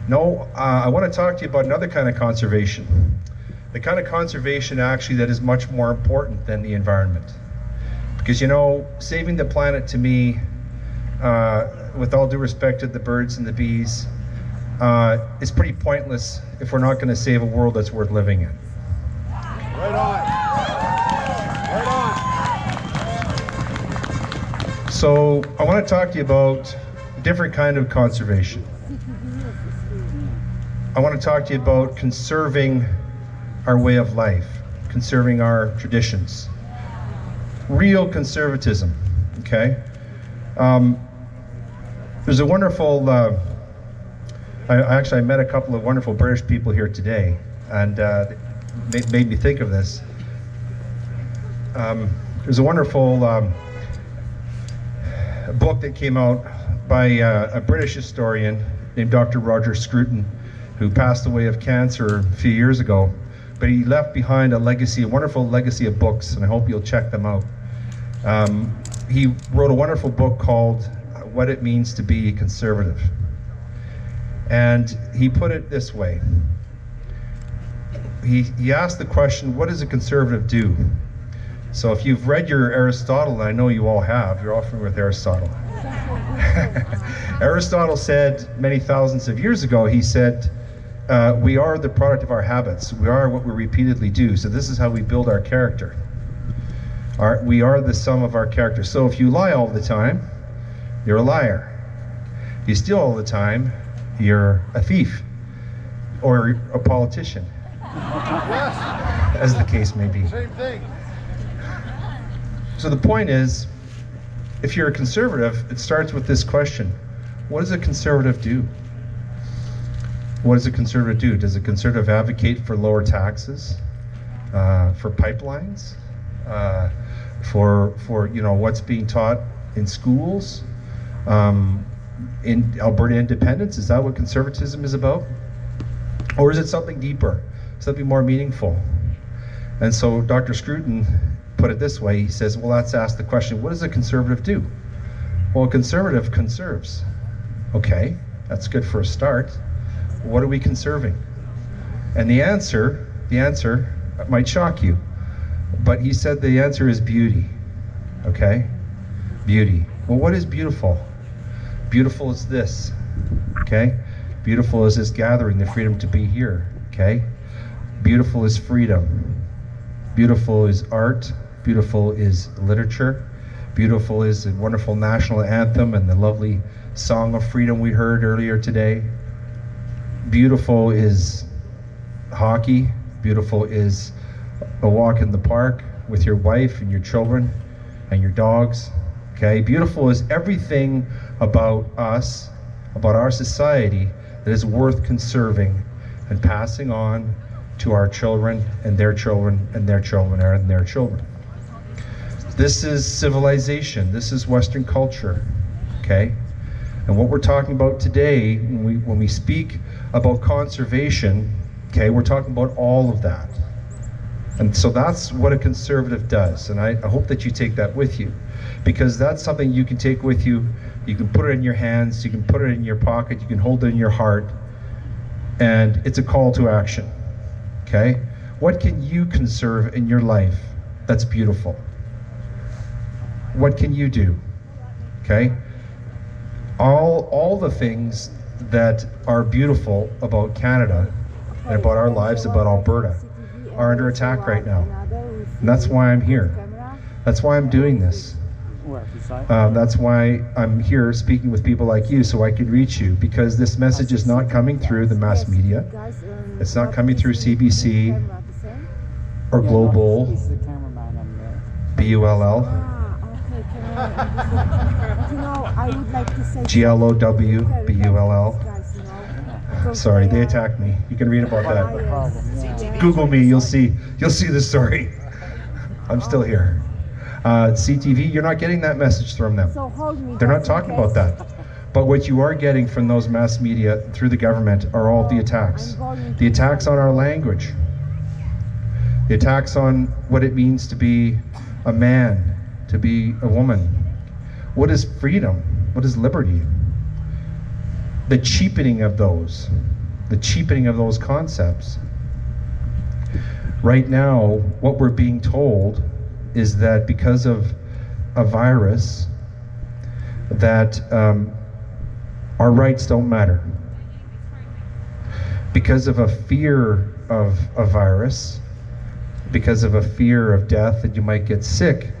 No, I want to talk to you about another kind of conservation. The kind of conservation actually that is much more important than the environment. Because saving the planet to me, with all due respect to the birds and the bees, is pretty pointless if we're not going to save a world that's worth living in. Right on. Right on. So I want to talk to you about a different kind of conservation. I want to talk to you about conserving our way of life, conserving our traditions. Real conservatism, okay? There's a wonderful, I met a couple of wonderful British people here today, and it made me think of this. There's a wonderful book that came out by a British historian named Dr. Roger Scruton, who passed away of cancer a few years ago, but he left behind a legacy, a wonderful legacy of books, and I hope you'll check them out. He wrote a wonderful book called What It Means to Be Conservative. And he put it this way. He asked the question, what does a conservative do? So if you've read your Aristotle, and I know you all have, you're all familiar with Aristotle. Aristotle said many thousands of years ago, he said, we are the product of our habits. We are what we repeatedly do. So this is how we build our character. We are the sum of our character. So if you lie all the time, you're a liar. If you steal all the time, you're a thief or a politician, as the case may be. Same thing. So the point is, if you're a conservative, it starts with this question. What does a conservative do? What does a conservative do? Does a conservative advocate for lower taxes, for pipelines, for what's being taught in schools, in Alberta independence? Is that what conservatism is about? Or is it something deeper, something more meaningful? And so Dr. Scruton put it this way. He says, well, let's ask the question, what does a conservative do? Well, a conservative conserves. Okay, that's good for a start. What are we conserving? And the answer might shock you, but he said the answer is beauty. Okay? Beauty. Well, what is beautiful? Beautiful is this. Okay? Beautiful is this gathering, the freedom to be here. Okay? Beautiful is freedom. Beautiful is art. Beautiful is literature. Beautiful is the wonderful national anthem and the lovely song of freedom we heard earlier today. Beautiful is hockey. Beautiful is a walk in the park with your wife and your children and your dogs. Okay? Beautiful is everything about us, about our society, that is worth conserving and passing on to our children and their children and their children and their children. This is civilization. This is Western culture. Okay? And what we're talking about today, when we speak about conservation, okay, we're talking about all of that. And so that's what a conservative does. And I hope that you take that with you, because that's something you can take with you. You can put it in your hands, you can put it in your pocket, you can hold it in your heart, and it's a call to action. Okay? What can you conserve in your life that's beautiful? What can you do? Okay? All the things that are beautiful about Canada and about our lives, about Alberta, are under attack right now. And that's why I'm here. That's why I'm doing this. That's why I'm here speaking with people like you, so I can reach you, because this message is not coming through the mass media. It's not coming through CBC or Global, BULL. GLOW, BULL. Sorry, they attacked me. You can read about that. Google me, you'll see the story. I'm still here. CTV, you're not getting that message from them. They're not talking about that. But what you are getting from those mass media through the government are all the attacks. The attacks on our language. The attacks on what it means to be a man, to be a woman. What is freedom? What is liberty? the cheapening of those concepts. Right now, what we're being told is that because of a virus, that our rights don't matter. Because of a fear of a virus, because of a fear of death, that you might get sick,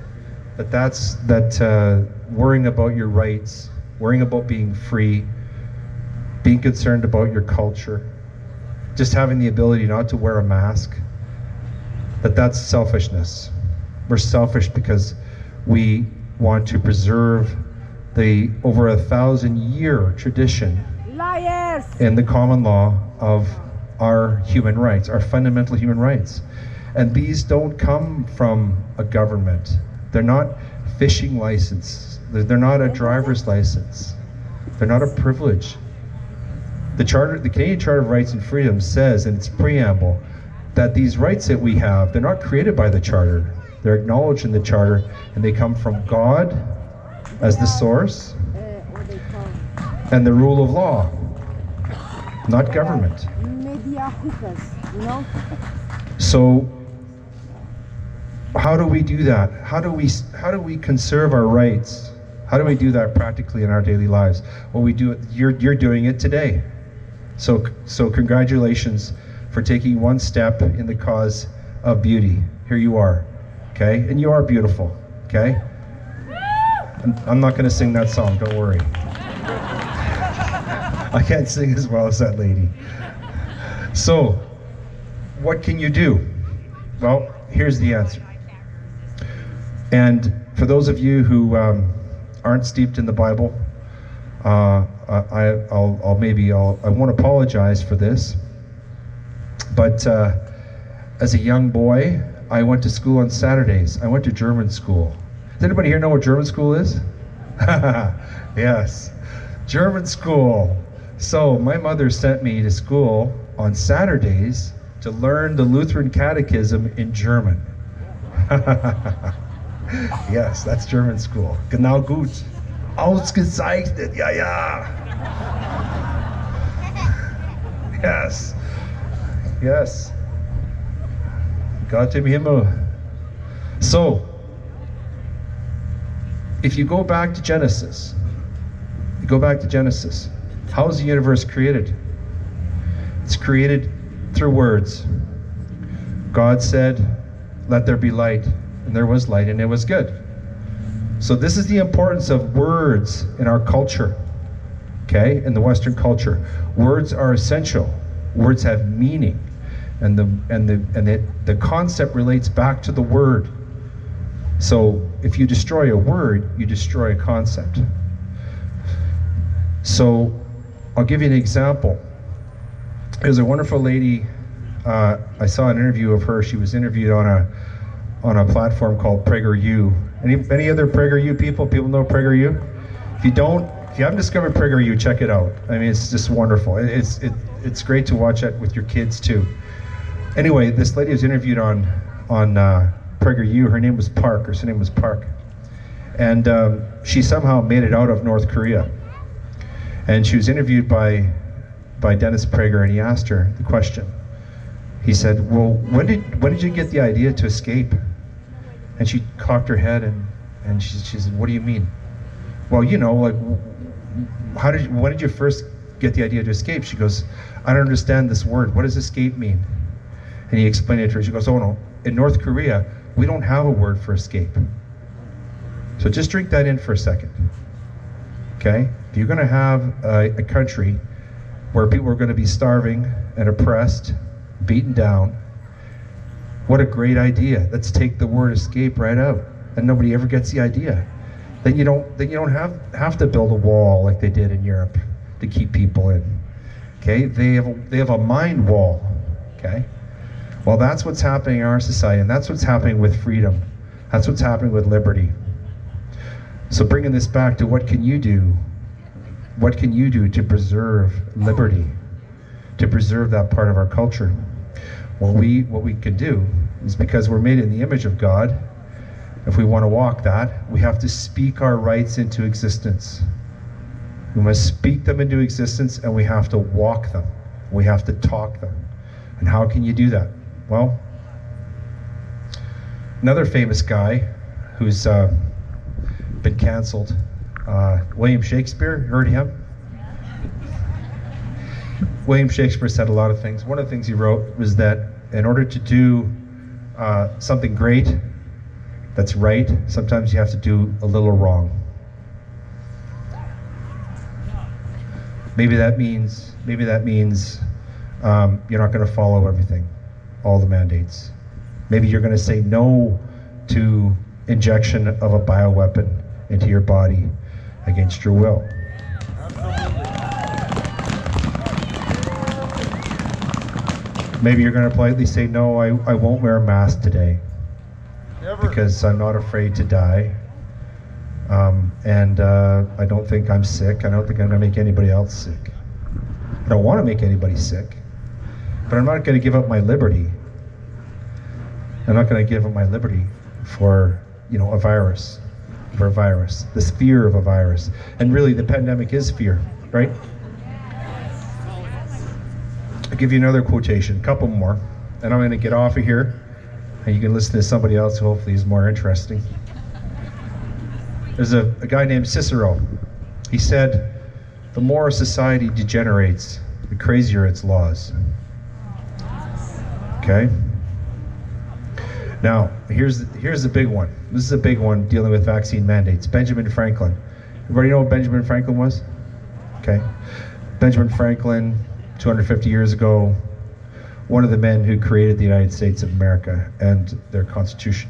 that worrying about your rights, worrying about being free, being concerned about your culture, just having the ability not to wear a mask, that's selfishness. We're selfish because we want to preserve the over 1,000-year tradition in the common law of our human rights, our fundamental human rights. And these don't come from a government. They're not fishing license. They're not a driver's license. They're not a privilege. The Canadian Charter of Rights and Freedoms says in its preamble that these rights that we have, they're not created by the Charter. They're acknowledged in the Charter, and they come from God as the source and the rule of law, not government. So how do we do that? How do we conserve our rights? How do we do that practically in our daily lives? Well, we do it. You're doing it today. So congratulations for taking one step in the cause of beauty. Here you are, okay? And you are beautiful, okay? I'm not going to sing that song, don't worry. I can't sing as well as that lady. So, what can you do? Well, here's the answer. And for those of you who aren't steeped in the Bible, I won't apologize for this, but as a young boy, I went to school on Saturdays. I went to German school. Does anybody here know what German school is? Yes, German school. So my mother sent me to school on Saturdays to learn the Lutheran Catechism in German. Yes, that's German school. Genau gut. Ausgezeichnet, ja, ja. Yes. Yes. Gott im Himmel. So, if you go back to Genesis, how is the universe created? It's created through words. God said, "Let there be light," and there was light, and it was good. So this is the importance of words in our culture, okay? In the Western culture, words are essential. Words have meaning, and the concept relates back to the word. So if you destroy a word, you destroy a concept. So I'll give you an example. There's a wonderful lady. I saw an interview of her. She was interviewed on a platform called PragerU. Any other PragerU people? People know PragerU? If you haven't discovered PragerU, check it out. I mean, it's just wonderful. It's great to watch it with your kids too. Anyway, this lady was interviewed on PragerU. Her name was Park. Her name was Park, and she somehow made it out of North Korea. And she was interviewed by Dennis Prager, and he asked her the question. He said, "Well, when did you get the idea to escape?" And she cocked her head and she said, "What do you mean?" "Well, like, when did you first get the idea to escape?" She goes, "I don't understand this word. What does escape mean?" And he explained it to her. She goes, "Oh no, in North Korea, we don't have a word for escape." So just drink that in for a second. Okay? If you're going to have a country where people are going to be starving and oppressed, beaten down, what a great idea. Let's take the word escape right out. And nobody ever gets the idea. Then you don't have to build a wall like they did in Europe to keep people in. Okay? They have a mind wall. Okay? Well, that's what's happening in our society, and that's what's happening with freedom. That's what's happening with liberty. So bringing this back to what can you do? What can you do to preserve liberty? To preserve that part of our culture? Well, what we can do is, because we're made in the image of God, if we want to walk that, we have to speak our rights into existence. We must speak them into existence, and we have to walk them. We have to talk them. And how can you do that? Well, another famous guy who's been canceled, William Shakespeare, heard of him? William Shakespeare said a lot of things. One of the things he wrote was that in order to do something great that's right, sometimes you have to do a little wrong. Maybe that means you're not going to follow everything, all the mandates. Maybe you're going to say no to injection of a bioweapon into your body against your will. Maybe you're going to politely say, no, I won't wear a mask today. Never. Because I'm not afraid to die. And I don't think I'm sick. I don't think I'm going to make anybody else sick. I don't want to make anybody sick. But I'm not going to give up my liberty. I'm not going to give up my liberty for, a virus. For a virus. This fear of a virus. And really, the pandemic is fear, right? I'll give you another quotation, a couple more, and I'm going to get off of here, and you can listen to somebody else who hopefully is more interesting. There's a guy named Cicero. He said, the more a society degenerates, the crazier its laws. Okay? Now, here's the big one. This is a big one dealing with vaccine mandates. Benjamin Franklin. Everybody know what Benjamin Franklin was? Okay. Benjamin Franklin, 250 years ago, one of the men who created the United States of America and their Constitution.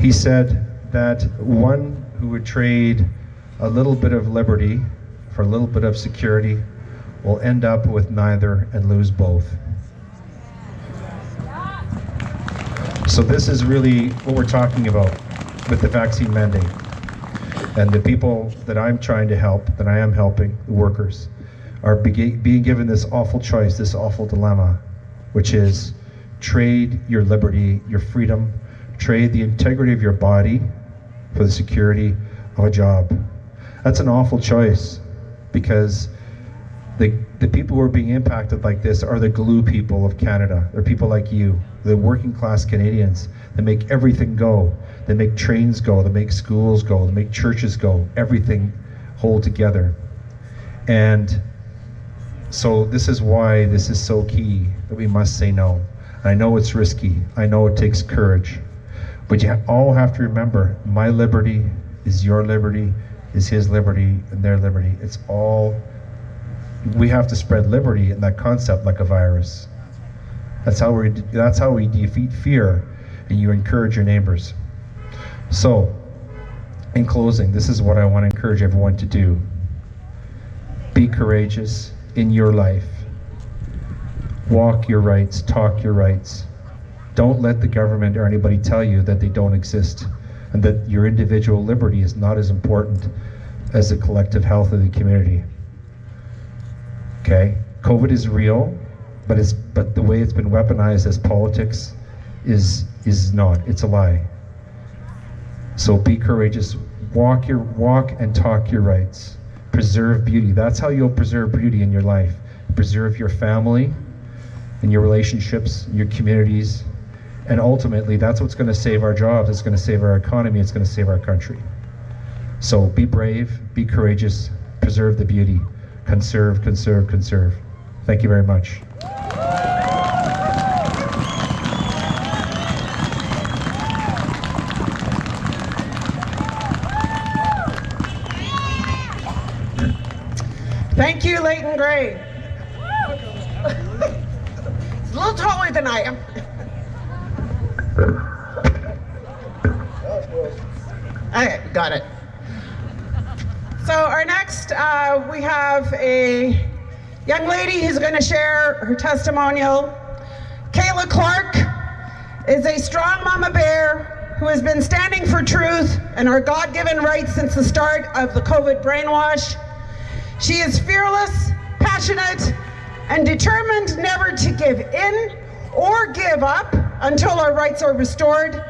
He said that one who would trade a little bit of liberty for a little bit of security will end up with neither and lose both. So this is really what we're talking about with the vaccine mandate. And the people that I'm trying to help, that I am helping, the workers, are being given this awful choice, this awful dilemma, which is trade your liberty, your freedom, trade the integrity of your body for the security of a job. That's an awful choice, because the people who are being impacted like this are the glue people of Canada. They're people like you, the working class Canadians that make everything go. They make trains go, they make schools go, they make churches go, everything hold together. And so this is why this is so key, that we must say no. I know it's risky, I know it takes courage, but you all have to remember, my liberty is your liberty, is his liberty, and their liberty. It's all, we have to spread liberty in that concept like a virus. That's how we defeat fear, and you encourage your neighbors. So, in closing, this is what I want to encourage everyone to do. Be courageous in your life. Walk your rights, talk your rights. Don't let the government or anybody tell you that they don't exist, and that your individual liberty is not as important as the collective health of the community. Okay? COVID is real, but the way it's been weaponized as politics is not. It's a lie. So be courageous. Walk and talk your rights. Preserve beauty. That's how you'll preserve beauty in your life. Preserve your family and your relationships, your communities, and ultimately that's what's going to save our jobs. It's going to save our economy. It's going to save our country. So be brave, be courageous, preserve the beauty, conserve, conserve, conserve. Thank you very much. Thank you, Leighton Gray. It's a little taller than I am. Okay, got it. So our next, we have a young lady who's going to share her testimonial. Kayla Clark is a strong mama bear who has been standing for truth and our God-given rights since the start of the COVID brainwash. She is fearless, passionate, and determined never to give in or give up until our rights are restored.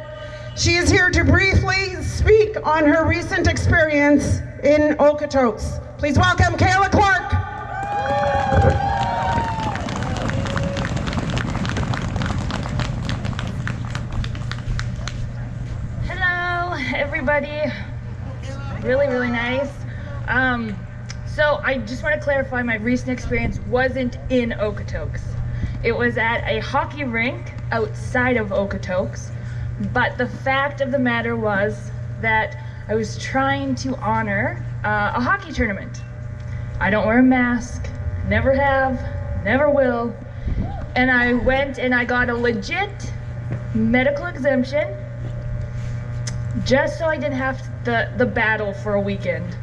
She is here to briefly speak on her recent experience in Okotoks. Please welcome Kayla Clark. Hello, everybody. Really, really nice. So I just want to clarify, my recent experience wasn't in Okotoks. It was at a hockey rink outside of Okotoks. But the fact of the matter was that I was trying to honor a hockey tournament. I don't wear a mask, never have, never will. And I went and I got a legit medical exemption just so I didn't have the battle for a weekend.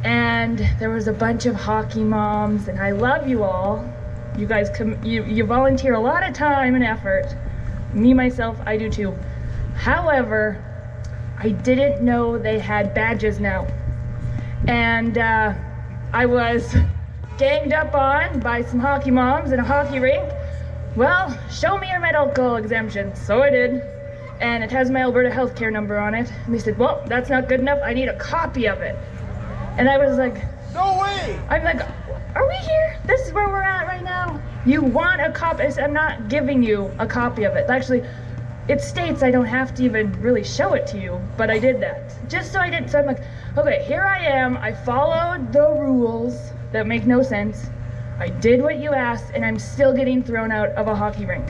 And there was a bunch of hockey moms, and I love you all. You guys you volunteer a lot of time and effort. Me, myself, I do too. However, I didn't know they had badges now. And I was ganged up on by some hockey moms in a hockey rink. Well, show me your medical exemption. So I did. And it has my Alberta healthcare number on it. And they said, well, that's not good enough. I need a copy of it. And I was like, No way! I'm like, are we here? This is where we're at right now? You want a copy? I said, I'm not giving you a copy of it. Actually, it states I don't have to even really show it to you, but I did that. Just so I did. So I'm like, okay, here I am. I followed the rules that make no sense. I did what you asked, and I'm still getting thrown out of a hockey rink.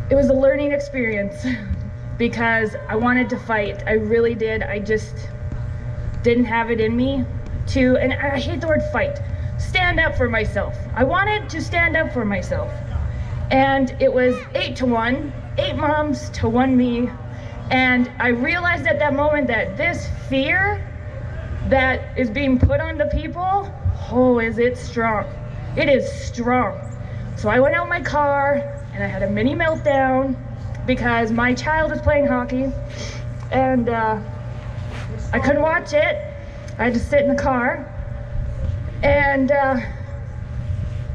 It was a learning experience because I wanted to fight. I really did. I just didn't have it in me to, and I hate the word fight, stand up for myself. I wanted to stand up for myself. And it was 8-1, 8 moms to 1 me. And I realized at that moment that this fear that is being put on the people, oh, is it strong. It is strong. So I went out in my car and I had a mini meltdown because my child was playing hockey and I couldn't watch it. I had to sit in the car, and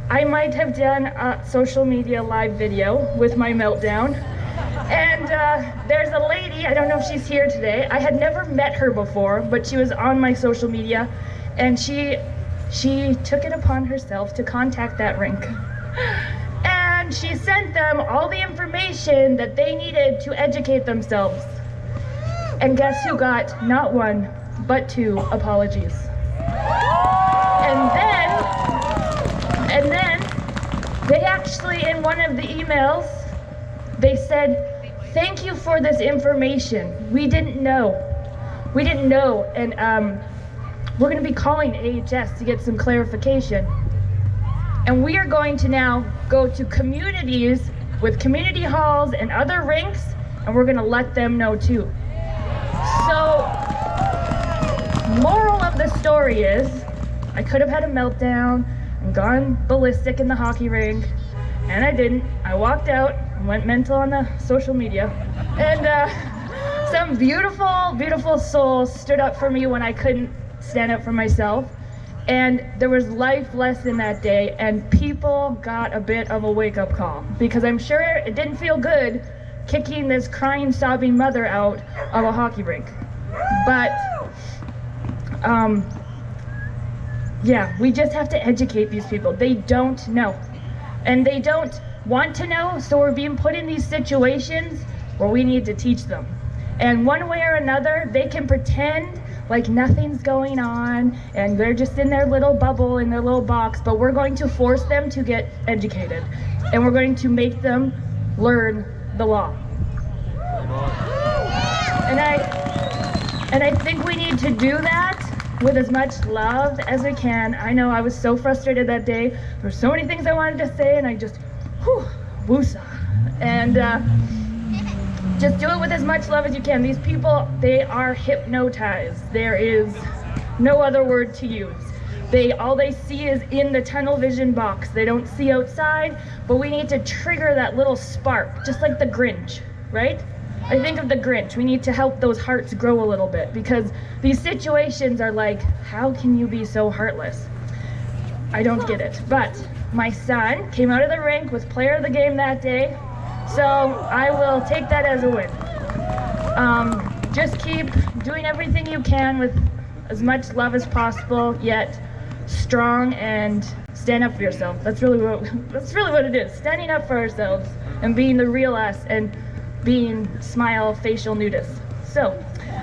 I might have done a social media live video with my meltdown. And there's a lady, I don't know if she's here today. I had never met her before, but she was on my social media, and she took it upon herself to contact that rink. And she sent them all the information that they needed to educate themselves. And guess who got not 1, but 2 apologies. And then they actually, in one of the emails, they said, thank you for this information. We didn't know. And we're gonna be calling AHS to get some clarification. And we are going to now go to communities with community halls and other rinks, and we're gonna let them know too. So, moral of the story is, I could have had a meltdown and gone ballistic in the hockey rink, and I didn't. I walked out and went mental on the social media. And some beautiful, beautiful souls stood up for me when I couldn't stand up for myself. And there was life lesson that day, and people got a bit of a wake-up call, because I'm sure it didn't feel good kicking this crying, sobbing mother out of a hockey rink. But, yeah, we just have to educate these people. They don't know. And they don't want to know, so we're being put in these situations where we need to teach them. And one way or another, they can pretend like nothing's going on, and they're just in their little bubble, in their little box, but we're going to force them to get educated. And we're going to make them learn the law. And I think we need to do that with as much love as we can. I know I was so frustrated that day. There were so many things I wanted to say, and I just, woosah. And just do it with as much love as you can. These people, they are hypnotized. There is no other word to use. All they see is in the tunnel vision box. They don't see outside, but we need to trigger that little spark, just like the Grinch, right? I think of the Grinch. We need to help those hearts grow a little bit, because these situations are like, how can you be so heartless? I don't get it. But my son came out of the rink, was player of the game that day, so I will take that as a win. Just keep doing everything you can with as much love as possible, yet strong, and stand up for yourself. That's really what it is. Standing up for ourselves and being the real us and being smile facial nudists. So,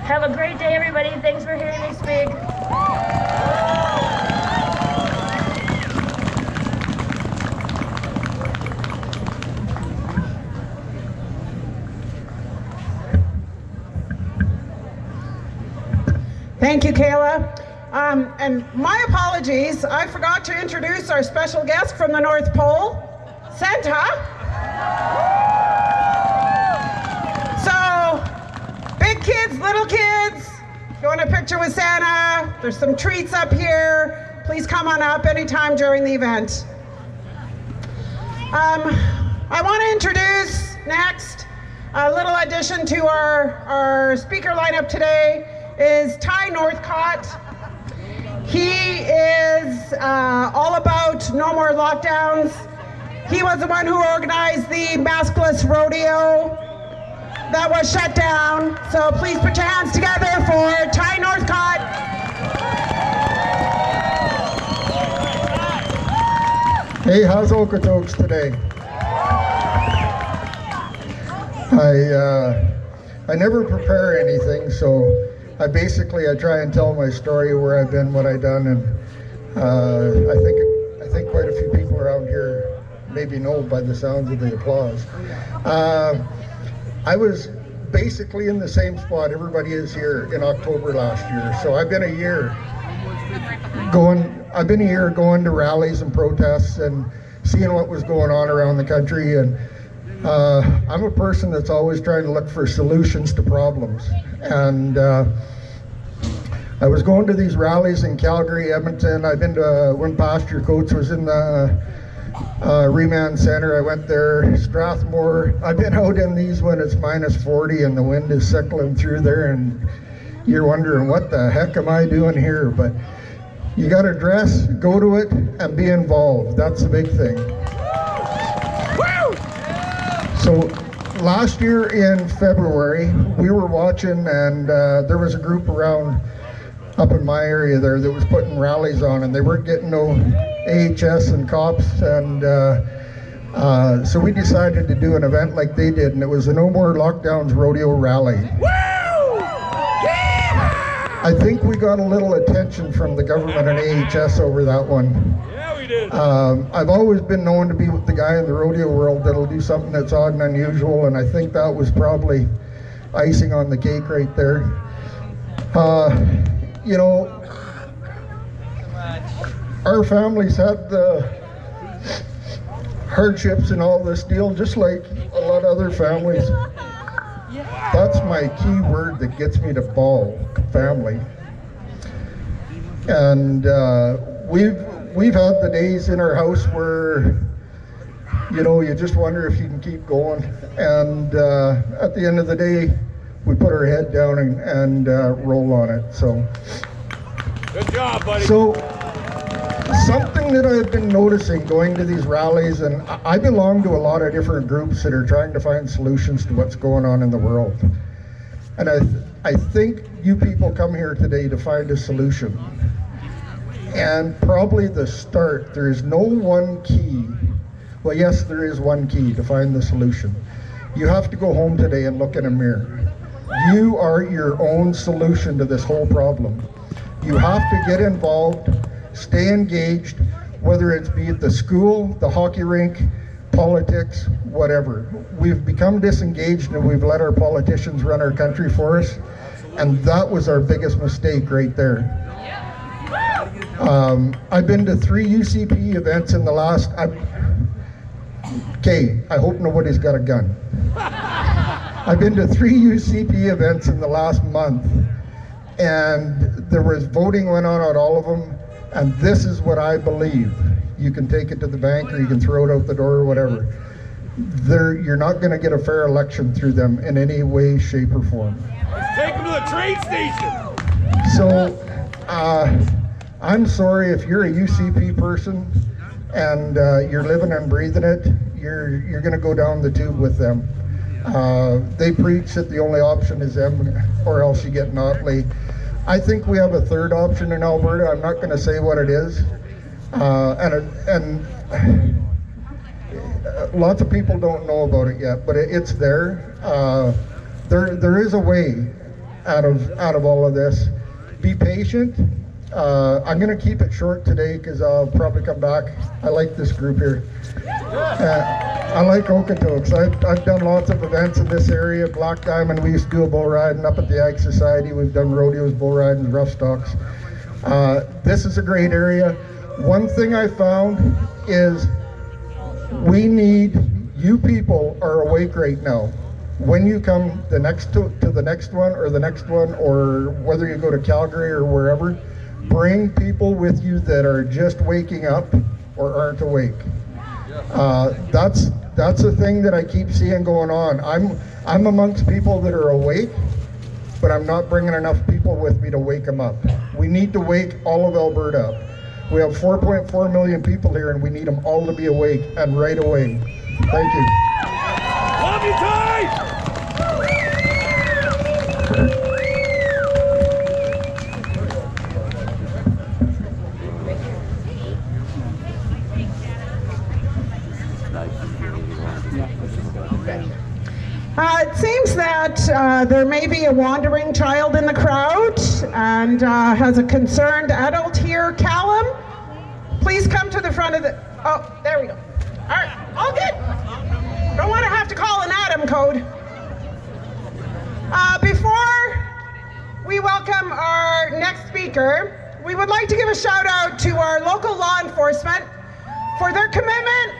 have a great day, everybody. Thanks for hearing me speak. Thank you, Kayla. And my apologies, I forgot to introduce our special guest from the North Pole, Santa. So, big kids, little kids, if you want a picture with Santa, there's some treats up here. Please come on up anytime during the event. I want to introduce next a little addition to our speaker lineup today is Northcott. He is all about no more lockdowns. He was the one who organized the maskless rodeo that was shut down. So please put your hands together for Northcott. Hey, how's Okotoks today? I never prepare anything, so I try and tell my story, where I've been, what I've done, and I think quite a few people around here maybe know by the sounds of the applause. I was basically in the same spot everybody is here in October last year, so I've been a year going to rallies and protests and seeing what was going on around the country, and I'm a person that's always trying to look for solutions to problems, and I was going to these rallies in Calgary, Edmonton. I've been to when Pasture Coates was in the Remand Center. I went there. Strathmore. I've been out in these when it's minus 40 and the wind is sickling through there, and you're wondering what the heck am I doing here? But you got to dress, go to it, and be involved. That's the big thing. So last year in February, we were watching, and there was a group around up in my area there that was putting rallies on, and they weren't getting no AHS and cops, and so we decided to do an event like they did, and it was the No More Lockdowns Rodeo Rally. I think we got a little attention from the government and AHS over that one. Yeah, we did. I've always been known to be the guy in the rodeo world that'll do something that's odd and unusual, and I think that was probably icing on the cake right there. You know, our families had the hardships and all this deal, just like a lot of other families. That's my key word that gets me to bawl, family. And we've had the days in our house where, you know, you just wonder if you can keep going. And at the end of the day, we put our head down and roll on it. So, Good job, buddy. So, something that I've been noticing going to these rallies, and I belong to a lot of different groups that are trying to find solutions to what's going on in the world. And I think you people come here today to find a solution. And probably the start, there is no one key. Well, yes, there is one key to find the solution. You have to go home today and look in a mirror. You are your own solution to this whole problem. You have to get involved, stay engaged, whether it's be at the school, the hockey rink, politics, whatever. We've become disengaged and we've let our politicians run our country for us, and that was our biggest mistake right there. I've been to 3 UCP events in the last, I hope nobody's got a gun. I've been to 3 UCP events in the last month, and there was voting went on at all of them, and this is what I believe. You can take it to the bank or you can throw it out the door or whatever. You're not going to get a fair election through them in any way, shape, or form. Let's take them to the train station. So, I'm sorry if you're a UCP person and you're living and breathing it, you're going to go down the tube with them. They preach that the only option is them or else you get Notley. I think we have a third option in Alberta. I'm not going to say what it is. And lots of people don't know about it yet, but it's there. There is a way out of all of this. Be patient. I'm going to keep it short today because I'll probably come back. I like this group here. I like Okotoks. I've done lots of events in this area. Black Diamond, we used to do a bull riding up at the Ag Society. We've done rodeos, bull riding, rough stocks. This is a great area. One thing I found is we need, you people are awake right now. When you come to the next one, or whether you go to Calgary or wherever, bring people with you that are just waking up or aren't awake. That's a thing that I keep seeing going on. I'm amongst people that are awake, but I'm not bringing enough people with me to wake them up. We need to wake all of Alberta up. We have 4.4 million people here, and we need them all to be awake, and right away. Thank you. Love you, Ty! It seems that there may be a wandering child in the crowd and has a concerned adult here. Callum, please come to the front of the... Oh, there we go. All right, all good. Don't want to have to call an Adam code. Before we welcome our next speaker, we would like to give a shout out to our local law enforcement for their commitment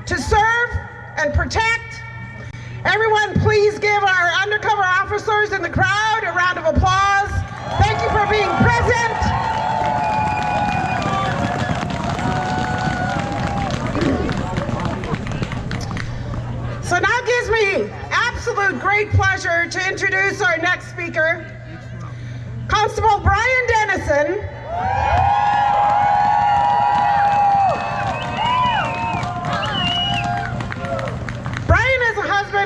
to serve and protect. Everyone, please give our undercover officers in the crowd a round of applause. Thank you for being present. So now it gives me absolute great pleasure to introduce our next speaker, Constable Brian Dennison.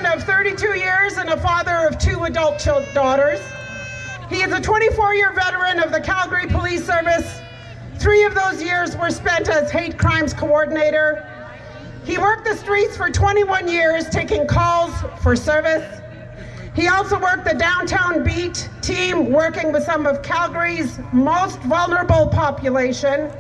Of 32 years and a father of 2 adult daughters. He is a 24-year veteran of the Calgary Police Service. 3 of those years were spent as hate crimes coordinator. He worked the streets for 21 years, taking calls for service. He also worked the downtown beat team, working with some of Calgary's most vulnerable population.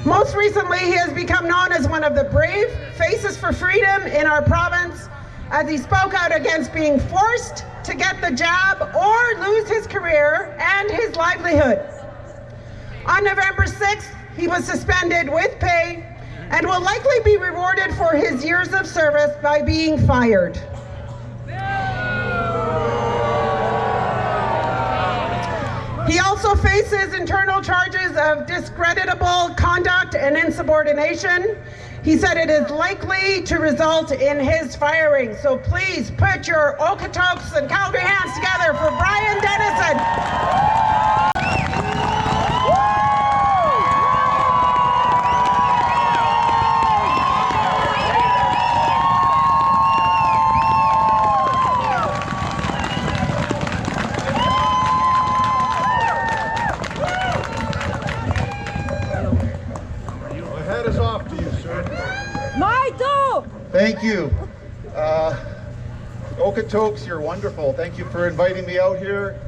Most recently, he has become known as one of the brave faces for freedom in our province as he spoke out against being forced to get the jab or lose his career and his livelihood. On November 6th, he was suspended with pay and will likely be rewarded for his years of service by being fired. He also faces internal charges of discreditable conduct and insubordination. He said it is likely to result in his firing. So please put your Okotoks and Calgary hands together for Brian Dennison. Thank you. Okotoks, you're wonderful. Thank you for inviting me out here.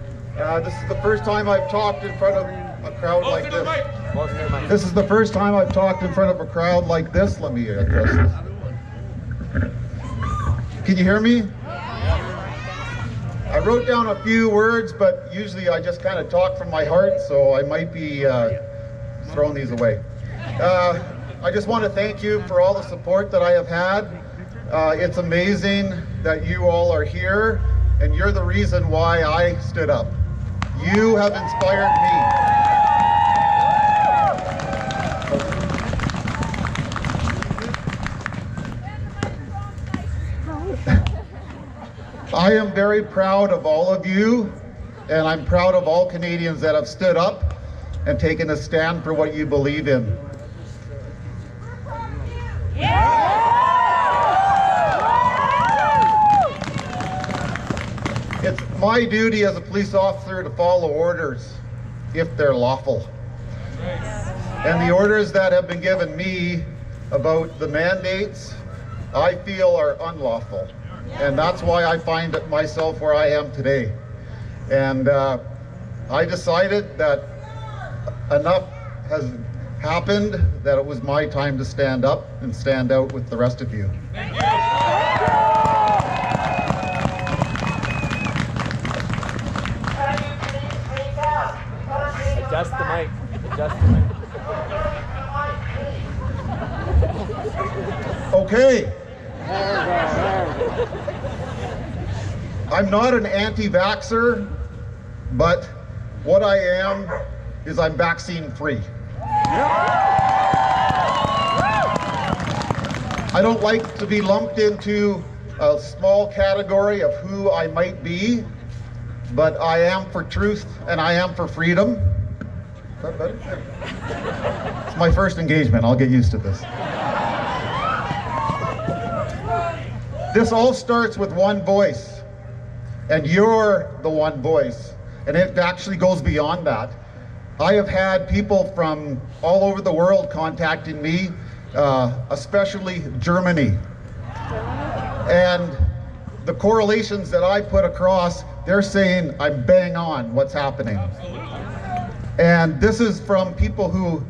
This is the first time I've talked in front of a crowd like this. This is the first time I've talked in front of a crowd like this. Let me address this. Can you hear me? I wrote down a few words, but usually I just kind of talk from my heart, so I might be throwing these away. I just want to thank you for all the support that I have had. It's amazing that you all are here, and you're the reason why I stood up. You have inspired me. I am very proud of all of you, and I'm proud of all Canadians that have stood up and taken a stand for what you believe in. my duty as a police officer to follow orders if they're lawful. And the orders that have been given me about the mandates, I feel are unlawful. And that's why I find myself where I am today. And I decided that enough has happened, that it was my time to stand up and stand out with the rest of you. Thank you. Adjust the mic. Adjust the mic. Okay. I'm not an anti-vaxxer, but what I am is I'm vaccine free. I don't like to be lumped into a small category of who I might be, but I am for truth and I am for freedom. Is that better? It's my first engagement. I'll get used to this. This all starts with one voice, and you're the one voice, and it actually goes beyond that. I have had people from all over the world contacting me, especially Germany, and the correlations that I put across, they're saying I'm bang on what's happening. And this is from people who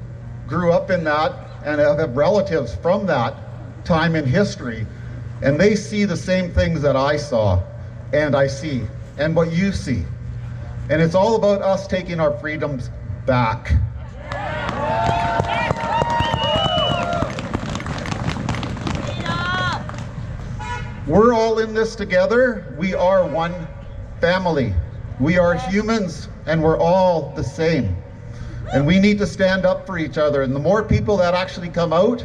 grew up in that and have relatives from that time in history. And they see the same things that I saw, and I see, and what you see. And it's all about us taking our freedoms back. We're all in this together. We are one family. We are humans, and we're all the same. And we need to stand up for each other. And the more people that actually come out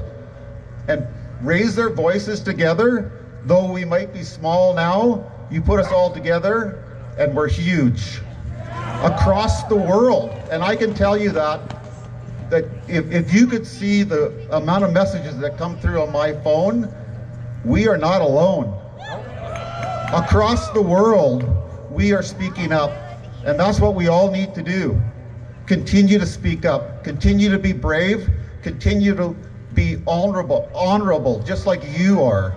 and raise their voices together, though we might be small now, you put us all together and we're huge across the world. And I can tell you that if you could see the amount of messages that come through on my phone, we are not alone. Across the world, we are speaking up, and that's what we all need to do. Continue to speak up, continue to be brave, continue to be honorable, just like you are.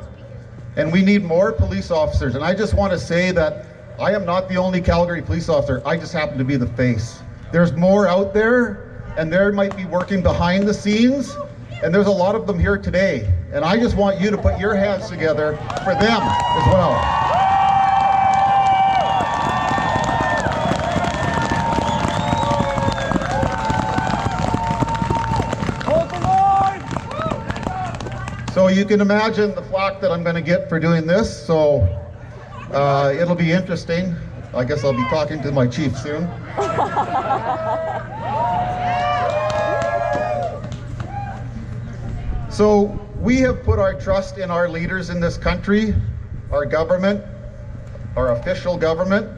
And we need more police officers. And I just want to say that I am not the only Calgary police officer. I just happen to be the face. There's more out there, and they might be working behind the scenes, and there's a lot of them here today. And I just want you to put your hands together for them as well. So you can imagine the flack that I'm going to get for doing this, so it'll be interesting. I guess I'll be talking to my chief soon. So we have put our trust in our leaders in this country, our government, our official government,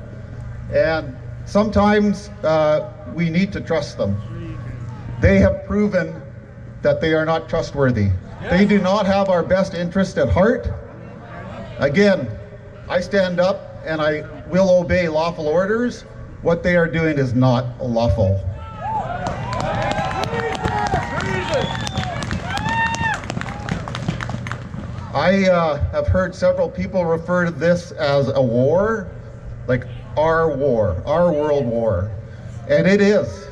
and sometimes we need to trust them. They have proven that they are not trustworthy. They do not have our best interest at heart. Again, I stand up and I will obey lawful orders. What they are doing is not lawful. I have heard several people refer to this as a war, like our war, our world war. And it is.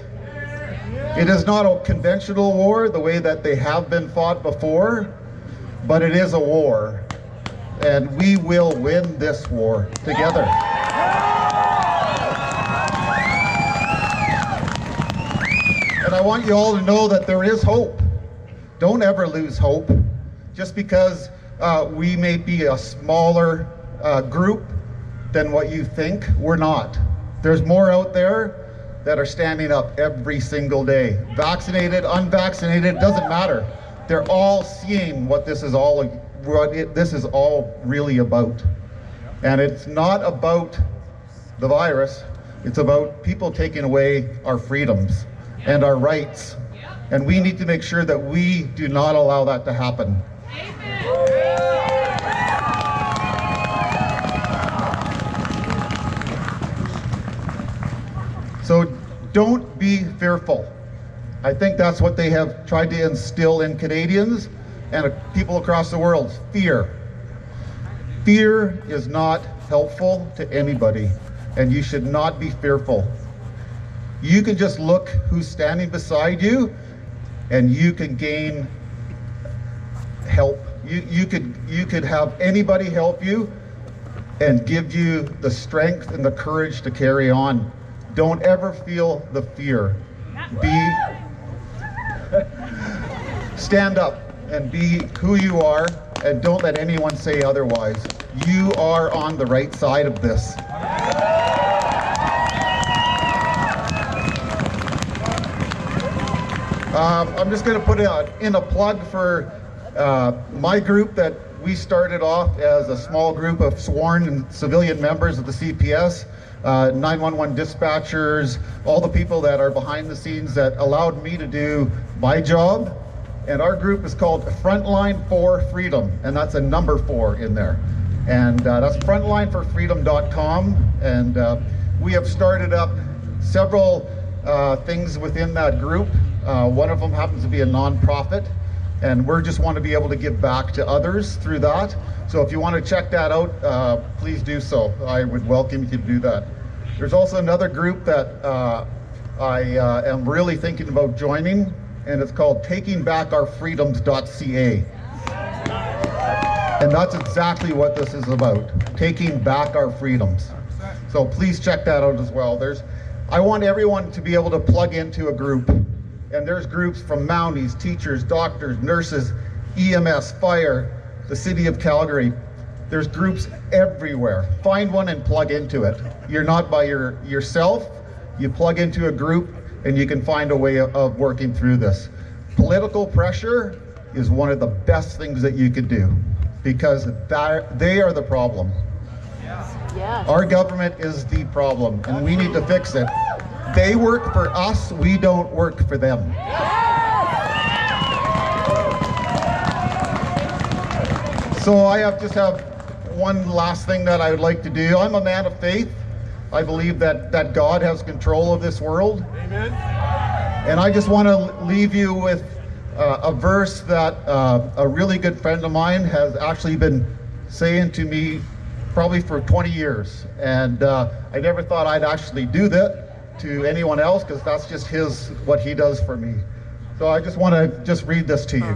It is not a conventional war the way that they have been fought before, but it is a war. And we will win this war together. And I want you all to know that there is hope. Don't ever lose hope. Just because we may be a smaller group than what you think, we're not. There's more out there that are standing up every single day. Vaccinated, unvaccinated, it doesn't matter. They're all seeing what this is all really about. And it's not about the virus, it's about people taking away our freedoms and our rights. And we need to make sure that we do not allow that to happen. So don't be fearful. I think that's what they have tried to instill in Canadians and people across the world, fear. Fear is not helpful to anybody, and you should not be fearful. You can just look who's standing beside you, and you can gain help. You could have anybody help you and give you the strength and the courage to carry on. Don't ever feel the fear. Stand up and be who you are, and don't let anyone say otherwise. You are on the right side of this. I'm just going to put in a plug for my group that we started off as a small group of sworn and civilian members of the CPS, 911 dispatchers, all the people that are behind the scenes that allowed me to do my job. And our group is called Frontline for Freedom, and that's a number 4 in there. And that's frontlineforfreedom.com. And we have started up several things within that group. One of them happens to be a nonprofit, and we just want to be able to give back to others through that. So if you want to check that out, please do so. I would welcome you to do that. There's also another group that I am really thinking about joining, and it's called takingbackourfreedoms.ca. And that's exactly what this is about, taking back our freedoms. So please check that out as well. I want everyone to be able to plug into a group. And there's groups from Mounties, teachers, doctors, nurses, EMS, fire, the city of Calgary. There's groups everywhere. Find one and plug into it. You're not by yourself. You plug into a group and you can find a way of working through this. Political pressure is one of the best things that you could do, because they are the problem. Yeah. Our government is the problem, and we need to fix it. They work for us, we don't work for them. So I just have one last thing that I would like to do. I'm a man of faith. I believe that God has control of this world. Amen. And I just want to leave you with a verse that a really good friend of mine has actually been saying to me probably for 20 years. And I never thought I'd actually do that to anyone else, because that's just what he does for me. So I just want to read this to you.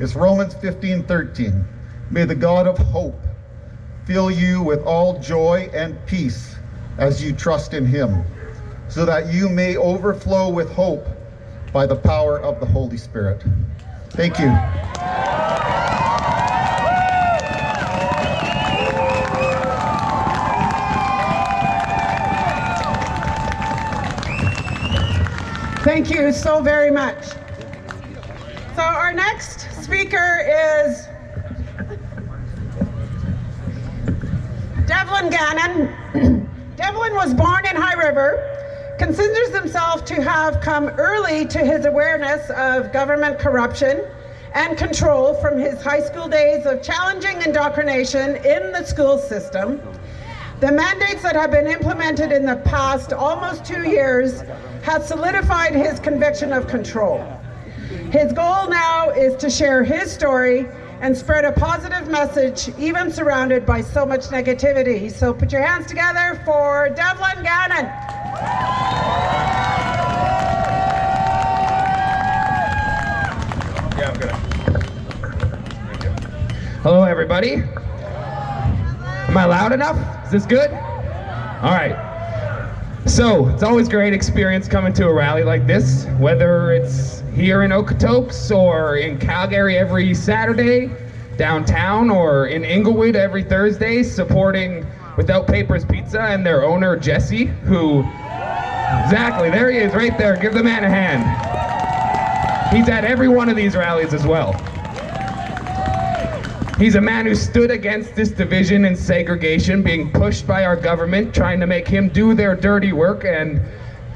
It's Romans 15:13. May the God of hope fill you with all joy and peace as you trust in him, so that you may overflow with hope by the power of the Holy Spirit. Thank you. Thank you so very much. So our next speaker is Devlin Gannon. Devlin was born in High River, considers himself to have come early to his awareness of government corruption and control from his high school days of challenging indoctrination in the school system. The mandates that have been implemented in the past almost 2 years have solidified his conviction of control. His goal now is to share his story and spread a positive message, even surrounded by so much negativity. So put your hands together for Devlin Gannon. Yeah, I'm good. Hello, everybody. Am I loud enough? Is this good? All right. So, it's always a great experience coming to a rally like this, whether it's here in Okotoks or in Calgary every Saturday, downtown, or in Inglewood every Thursday, supporting Without Papers Pizza and their owner, Jesse, who, exactly, there he is right there. Give the man a hand. He's at every one of these rallies as well. He's a man who stood against this division and segregation being pushed by our government, trying to make him do their dirty work and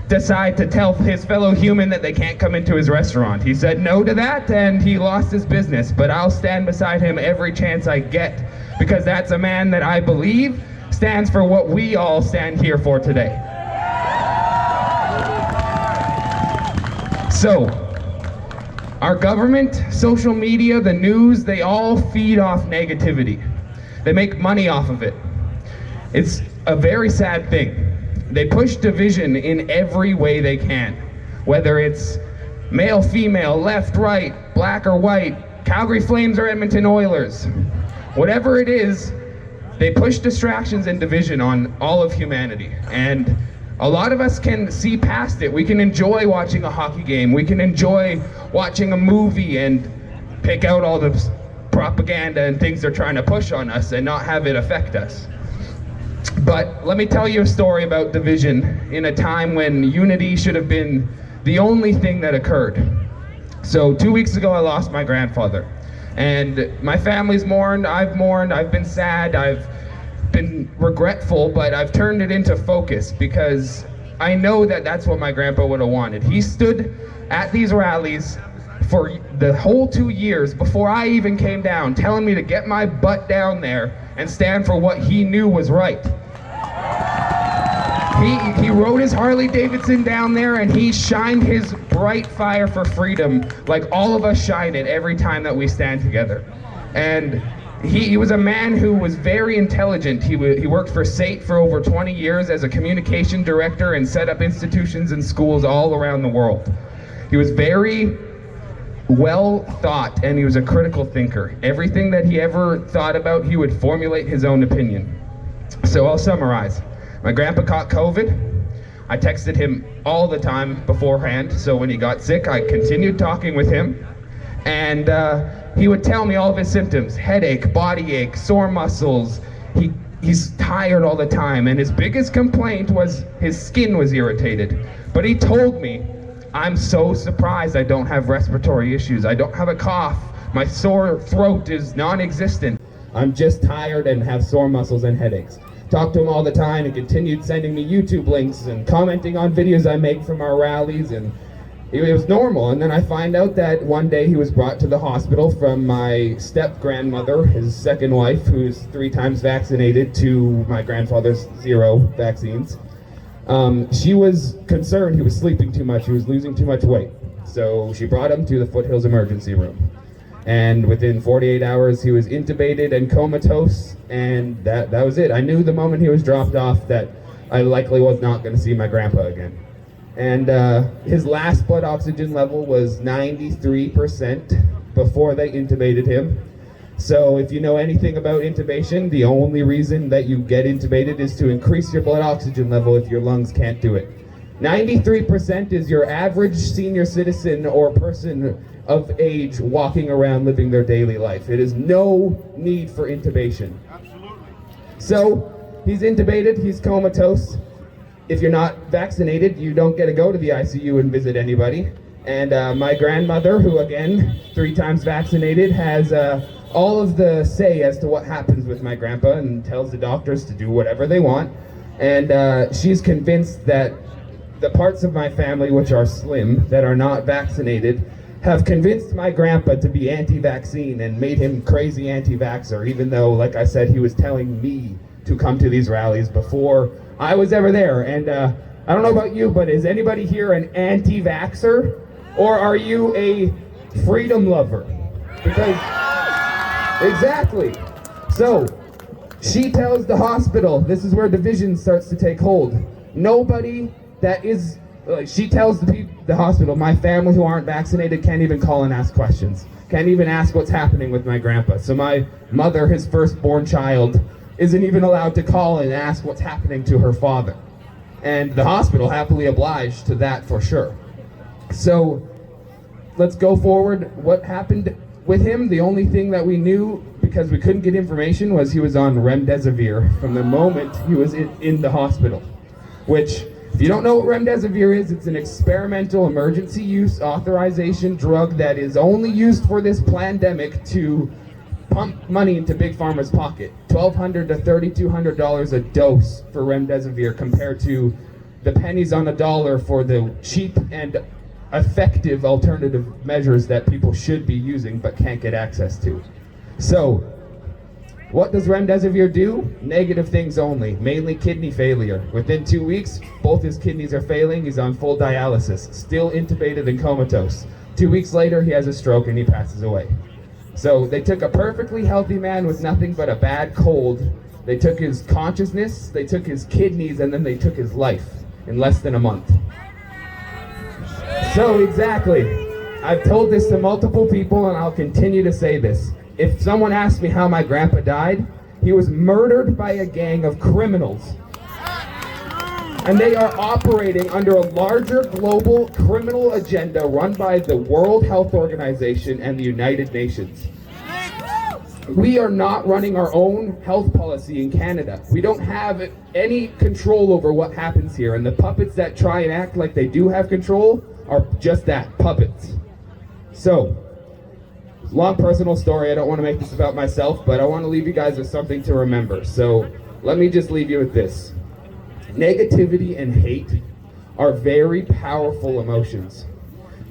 decide to tell his fellow human that they can't come into his restaurant. He said no to that and he lost his business, but I'll stand beside him every chance I get, because that's a man that I believe stands for what we all stand here for today. So, our government, social media, the news, they all feed off negativity. They make money off of it. It's a very sad thing. They push division in every way they can, whether it's male, female, left, right, black or white, Calgary Flames or Edmonton Oilers. Whatever it is, they push distractions and division on all of humanity. And a lot of us can see past it. We can enjoy watching a hockey game. We can enjoy watching a movie and pick out all the propaganda and things they're trying to push on us and not have it affect us. But let me tell you a story about division in a time when unity should have been the only thing that occurred. So 2 weeks ago, I lost my grandfather. And my family's mourned, I've been sad, I've been regretful, but I've turned it into focus because I know that that's what my grandpa would have wanted. He stood at these rallies for the whole 2 years before I even came down, telling me to get my butt down there and stand for what he knew was right. He rode his Harley Davidson down there and he shined his bright fire for freedom like all of us shine it every time that we stand together. And he was a man who was very intelligent. He worked for SAIT for over 20 years as a communication director and set up institutions and schools all around the world. He was very well thought and he was a critical thinker. Everything that he ever thought about, he would formulate his own opinion. So I'll summarize. My grandpa caught COVID. I texted him all the time beforehand, so when he got sick, I continued talking with him. And he would tell me all of his symptoms: headache, body ache, sore muscles. He's tired all the time, and his biggest complaint was his skin was irritated. But he told me, "I'm so surprised I don't have respiratory issues. I don't have a cough. My sore throat is non-existent. I'm just tired and have sore muscles and headaches." Talked to him all the time and continued sending me YouTube links and commenting on videos I make from our rallies, and it was normal. And then I find out that one day he was brought to the hospital from my step-grandmother, his second wife, who's 3 times vaccinated, to my grandfather's 0 vaccines. She was concerned he was sleeping too much, he was losing too much weight. So she brought him to the Foothills emergency room. And within 48 hours, he was intubated and comatose, and that was it. I knew the moment he was dropped off that I likely was not going to see my grandpa again. And his last blood oxygen level was 93% before they intubated him. So if you know anything about intubation, the only reason that you get intubated is to increase your blood oxygen level if your lungs can't do it. 93% is your average senior citizen or person of age walking around living their daily life. It is no need for intubation. Absolutely. So he's intubated, he's comatose. If you're not vaccinated, you don't get to go to the ICU and visit anybody. And my grandmother, who again, 3 times vaccinated, has all of the say as to what happens with my grandpa and tells the doctors to do whatever they want. And she's convinced that the parts of my family which are slim, that are not vaccinated, have convinced my grandpa to be anti-vaccine and made him crazy anti-vaxxer, even though, like I said, he was telling me to come to these rallies before I was ever there. And I don't know about you, but is anybody here an anti-vaxxer? Or are you a freedom lover? Because, exactly. So, she tells the hospital, this is where division starts to take hold. Nobody that is, she tells the hospital, my family who aren't vaccinated can't even call and ask questions. Can't even ask what's happening with my grandpa. So my mother, his firstborn child, isn't even allowed to call and ask what's happening to her father. And the hospital happily obliged to that for sure. So let's go forward. What happened with him? The only thing that we knew, because we couldn't get information, was he was on remdesivir from the moment he was in the hospital. Which, if you don't know what remdesivir is, it's an experimental emergency use authorization drug that is only used for this pandemic to pump money into Big Pharma's pocket. $1,200 to $3,200 a dose for remdesivir compared to the pennies on a dollar for the cheap and effective alternative measures that people should be using but can't get access to. So, What does remdesivir do? Negative things only, mainly kidney failure. Within 2 weeks, both his kidneys are failing. He's on full dialysis, still intubated and comatose. 2 weeks later, he has a stroke and he passes away. So they took a perfectly healthy man with nothing but a bad cold. They took his consciousness, they took his kidneys, and then they took his life in less than a month. So exactly, I've told this to multiple people and I'll continue to say this. If someone asks me how my grandpa died, he was murdered by a gang of criminals. And they are operating under a larger global criminal agenda run by the World Health Organization and the United Nations. We are not running our own health policy in Canada. We don't have any control over what happens here, and the puppets that try and act like they do have control are just that, puppets. So, long personal story, I don't want to make this about myself, but I want to leave you guys with something to remember. So, let me just leave you with this. Negativity and hate are very powerful emotions.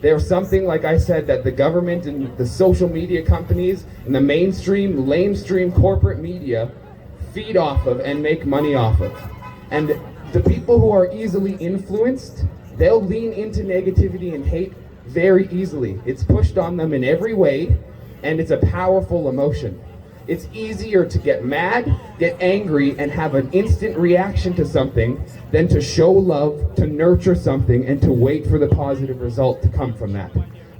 They're something, like I said, that the government and the social media companies and the mainstream, lamestream corporate media feed off of and make money off of. And the people who are easily influenced, they'll lean into negativity and hate very easily. It's pushed on them in every way, and it's a powerful emotion. It's easier to get mad, get angry, and have an instant reaction to something than to show love, to nurture something, and to wait for the positive result to come from that.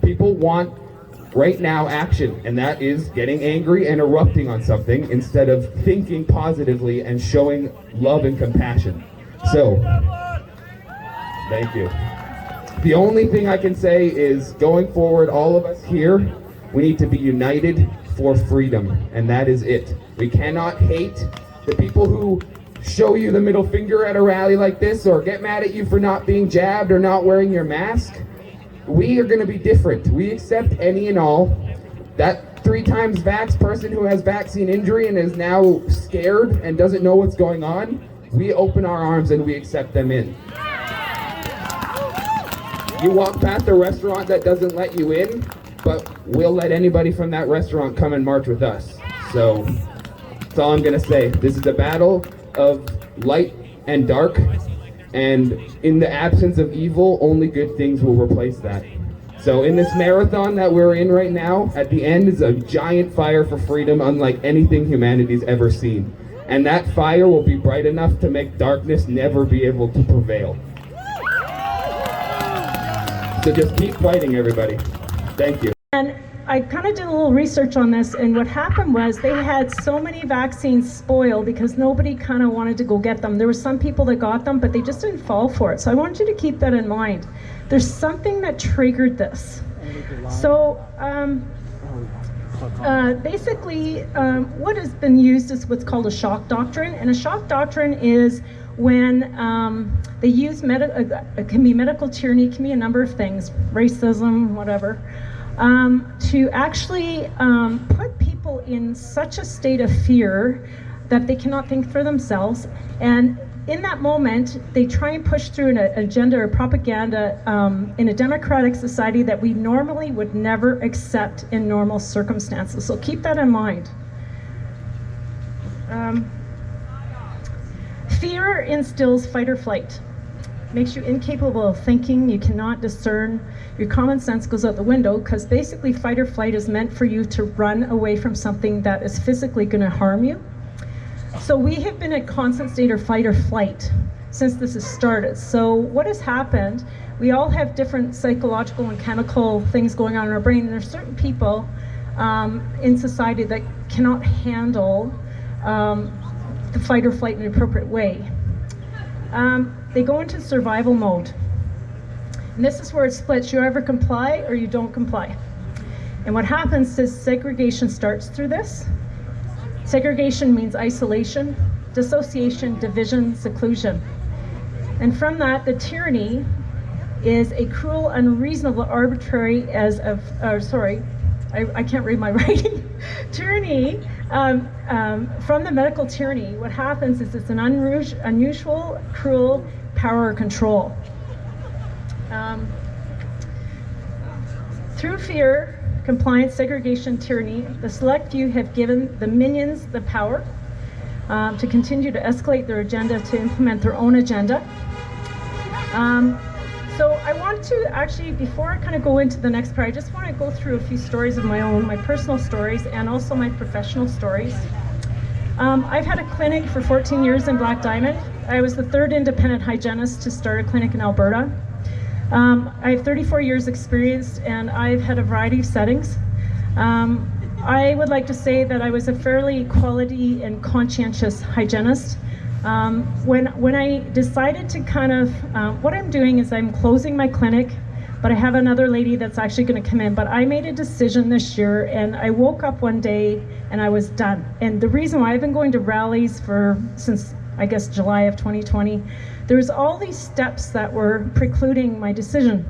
People want right now action, and that is getting angry and erupting on something instead of thinking positively and showing love and compassion. So, thank you. The only thing I can say is, going forward, all of us here, we need to be united for freedom, and that is it. We cannot hate the people who show you the middle finger at a rally like this, or get mad at you for not being jabbed or not wearing your mask. We are going to be different. We accept any and all. That 3 times vaxxed person who has vaccine injury and is now scared and doesn't know what's going on, we open our arms and we accept them in. You walk past a restaurant that doesn't let you in, but we'll let anybody from that restaurant come and march with us. So that's all I'm gonna say. This is a battle of light and dark, and in the absence of evil, only good things will replace that. So in this marathon that we're in right now, at the end is a giant fire for freedom unlike anything humanity's ever seen. And that fire will be bright enough to make darkness never be able to prevail. So just keep fighting, everybody. Thank you. And I kind of did a little research on this, and what happened was they had so many vaccines spoiled because nobody kind of wanted to go get them. There were some people that got them, but they just didn't fall for it. So I want you to keep that in mind. There's something that triggered this. So basically, what has been used is what's called a shock doctrine, and a shock doctrine is when they use it can be medical tyranny, it can be a number of things, racism, whatever, to actually put people in such a state of fear that they cannot think for themselves. And in that moment, they try and push through an agenda or propaganda in a democratic society that we normally would never accept in normal circumstances. So keep that in mind. Fear instills fight or flight. Makes you incapable of thinking, you cannot discern, your common sense goes out the window, because basically fight or flight is meant for you to run away from something that is physically going to harm you. So we have been in a constant state of fight or flight since this has started. So what has happened, we all have different psychological and chemical things going on in our brain, and there's certain people in society that cannot handle the fight or flight in an appropriate way. They go into survival mode. And this is where it splits. You either comply or you don't comply. And what happens is segregation starts through this. Segregation means isolation, dissociation, division, seclusion. And from that, the tyranny is a cruel, unreasonable, arbitrary I can't read my writing. Tyranny, from the medical tyranny, what happens is it's an unusual, cruel power control. Through fear, compliance, segregation, tyranny, the select few have given the minions the power to continue to escalate their agenda, to implement their own agenda. So I want to actually, before I kind of go into the next part, I just want to go through a few stories of my own, my personal stories, and also my professional stories. I've had a clinic for 14 years in Black Diamond. I was the 3rd independent hygienist to start a clinic in Alberta. I have 34 years experience, and I've had a variety of settings. I would like to say that I was a fairly quality and conscientious hygienist. When I decided to kind of, what I'm doing is I'm closing my clinic, but I have another lady that's actually going to come in. But I made a decision this year, and I woke up one day and I was done. And the reason why I've been going to rallies since I guess July of 2020, there's all these steps that were precluding my decision.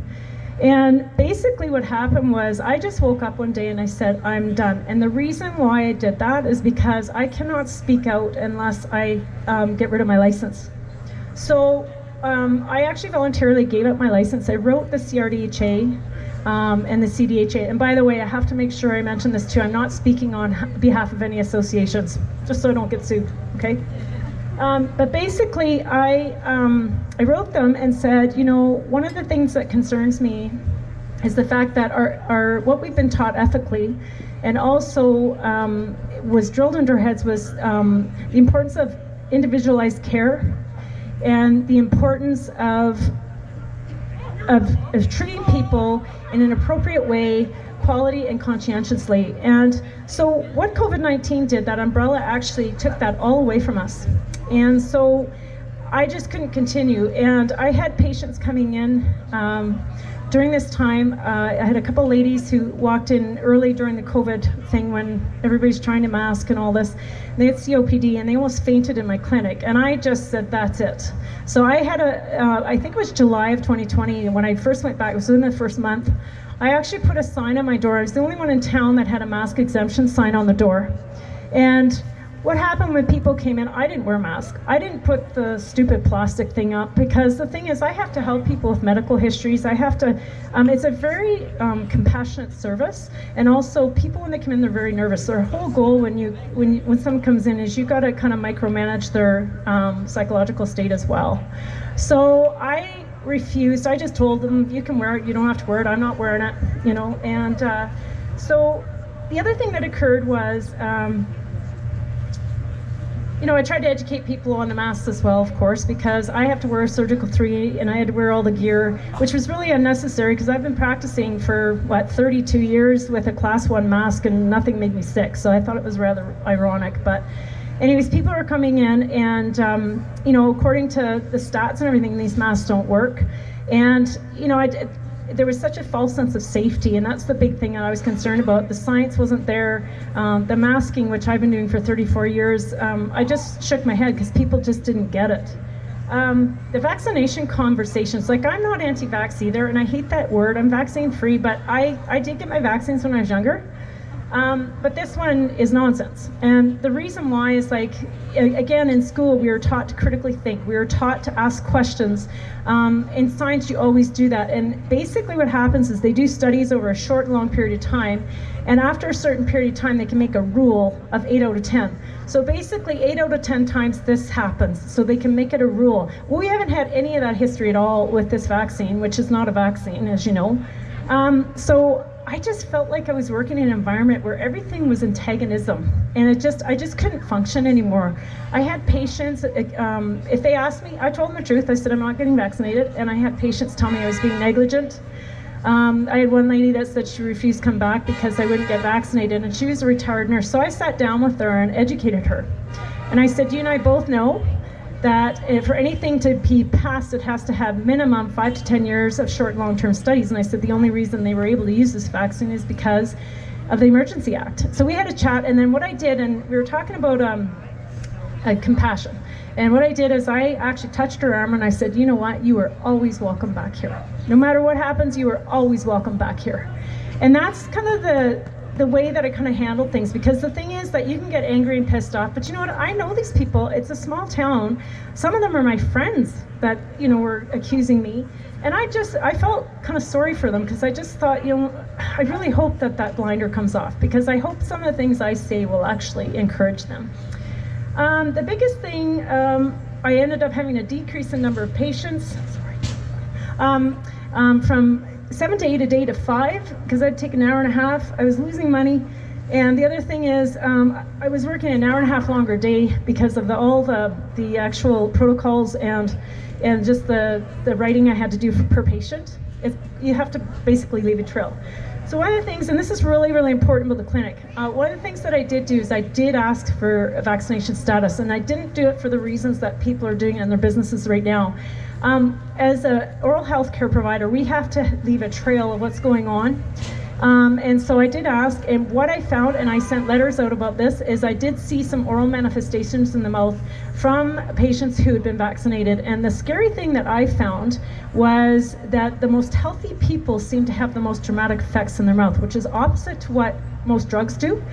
And basically what happened was I just woke up one day and I said, I'm done. And the reason why I did that is because I cannot speak out unless I get rid of my license. So I actually voluntarily gave up my license. I wrote the CRDHA and the CDHA. And by the way, I have to make sure I mention this too. I'm not speaking on behalf of any associations, just so I don't get sued, okay? But basically, I wrote them and said, you know, one of the things that concerns me is the fact that our what we've been taught ethically, and also was drilled into our heads, was the importance of individualized care and the importance of treating people in an appropriate way, quality and conscientiously. And so what COVID-19 did, that umbrella actually took that all away from us. And so I just couldn't continue. And I had patients coming in during this time. I had a couple ladies who walked in early during the COVID thing when everybody's trying to mask and all this. They had COPD and they almost fainted in my clinic. And I just said, that's it. So I had I think it was July of 2020 when I first went back. It was in the first month. I actually put a sign on my door. I was the only one in town that had a mask exemption sign on the door. And what happened when people came in, I didn't wear a mask. I didn't put the stupid plastic thing up because the thing is I have to help people with medical histories. I have to, it's a very compassionate service. And also people when they come in, they're very nervous. Their whole goal when someone comes in is you got to kind of micromanage their psychological state as well. So I refused. I just told them, you can wear it, you don't have to wear it, I'm not wearing it, you know. And so the other thing that occurred was, you know, I tried to educate people on the masks as well, of course, because I have to wear a surgical 3 and I had to wear all the gear, which was really unnecessary because I've been practicing for, 32 years with a class 1 mask and nothing made me sick. So I thought it was rather ironic. But anyways, people are coming in and, you know, according to the stats and everything, these masks don't work. And, you know, there was such a false sense of safety, and that's the big thing that I was concerned about. The science wasn't there. The masking, which I've been doing for 34 years, I just shook my head because people just didn't get it. The vaccination conversations, like I'm not anti-vax either, and I hate that word. I'm vaccine free, but I did get my vaccines when I was younger. But this one is nonsense. And the reason why is, like, again, in school, we were taught to critically think. We were taught to ask questions. In science, you always do that. And basically what happens is they do studies over a short and long period of time. And after a certain period of time, they can make a rule of 8 out of 10. So basically 8 out of 10 times this happens. So they can make it a rule. Well, we haven't had any of that history at all with this vaccine, which is not a vaccine, as you know. So I just felt like I was working in an environment where everything was antagonism, and I just couldn't function anymore. I had patients, if they asked me, I told them the truth. I said, I'm not getting vaccinated, and I had patients tell me I was being negligent. I had one lady that said she refused to come back because I wouldn't get vaccinated, and she was a retired nurse. So I sat down with her and educated her. And I said, you and I both know that for anything to be passed, it has to have minimum 5 to 10 years of short and long-term studies. And I said the only reason they were able to use this vaccine is because of the Emergency Act. So we had a chat, and then what I did, and we were talking about compassion. And what I did is I actually touched her arm and I said, you know what, you are always welcome back here. No matter what happens, you are always welcome back here. And that's kind of the way that I kind of handle things, because the thing is that you can get angry and pissed off, but you know what, I know these people. It's a small town. Some of them are my friends. that, were accusing me. And I felt kind of sorry for them, because I just thought, I really hope that blinder comes off, because I hope some of the things I say will actually encourage them. The biggest thing, I ended up having a decrease in number of patients, from 7 to 8 a day to 5, because I'd take an hour and a half. I was losing money. And the other thing is, I was working an hour and a half longer day because of all the actual protocols and just the writing I had to do per patient. You have to basically leave a trail. So one of the things, and this is really, really important about the clinic, one of the things that I did do is I did ask for a vaccination status, and I didn't do it for the reasons that people are doing in their businesses right now. As an oral health care provider, we have to leave a trail of what's going on. And so I did ask, and what I found, and I sent letters out about this, is I did see some oral manifestations in the mouth from patients who had been vaccinated. And the scary thing that I found was that the most healthy people seem to have the most dramatic effects in their mouth, which is opposite to what most drugs do.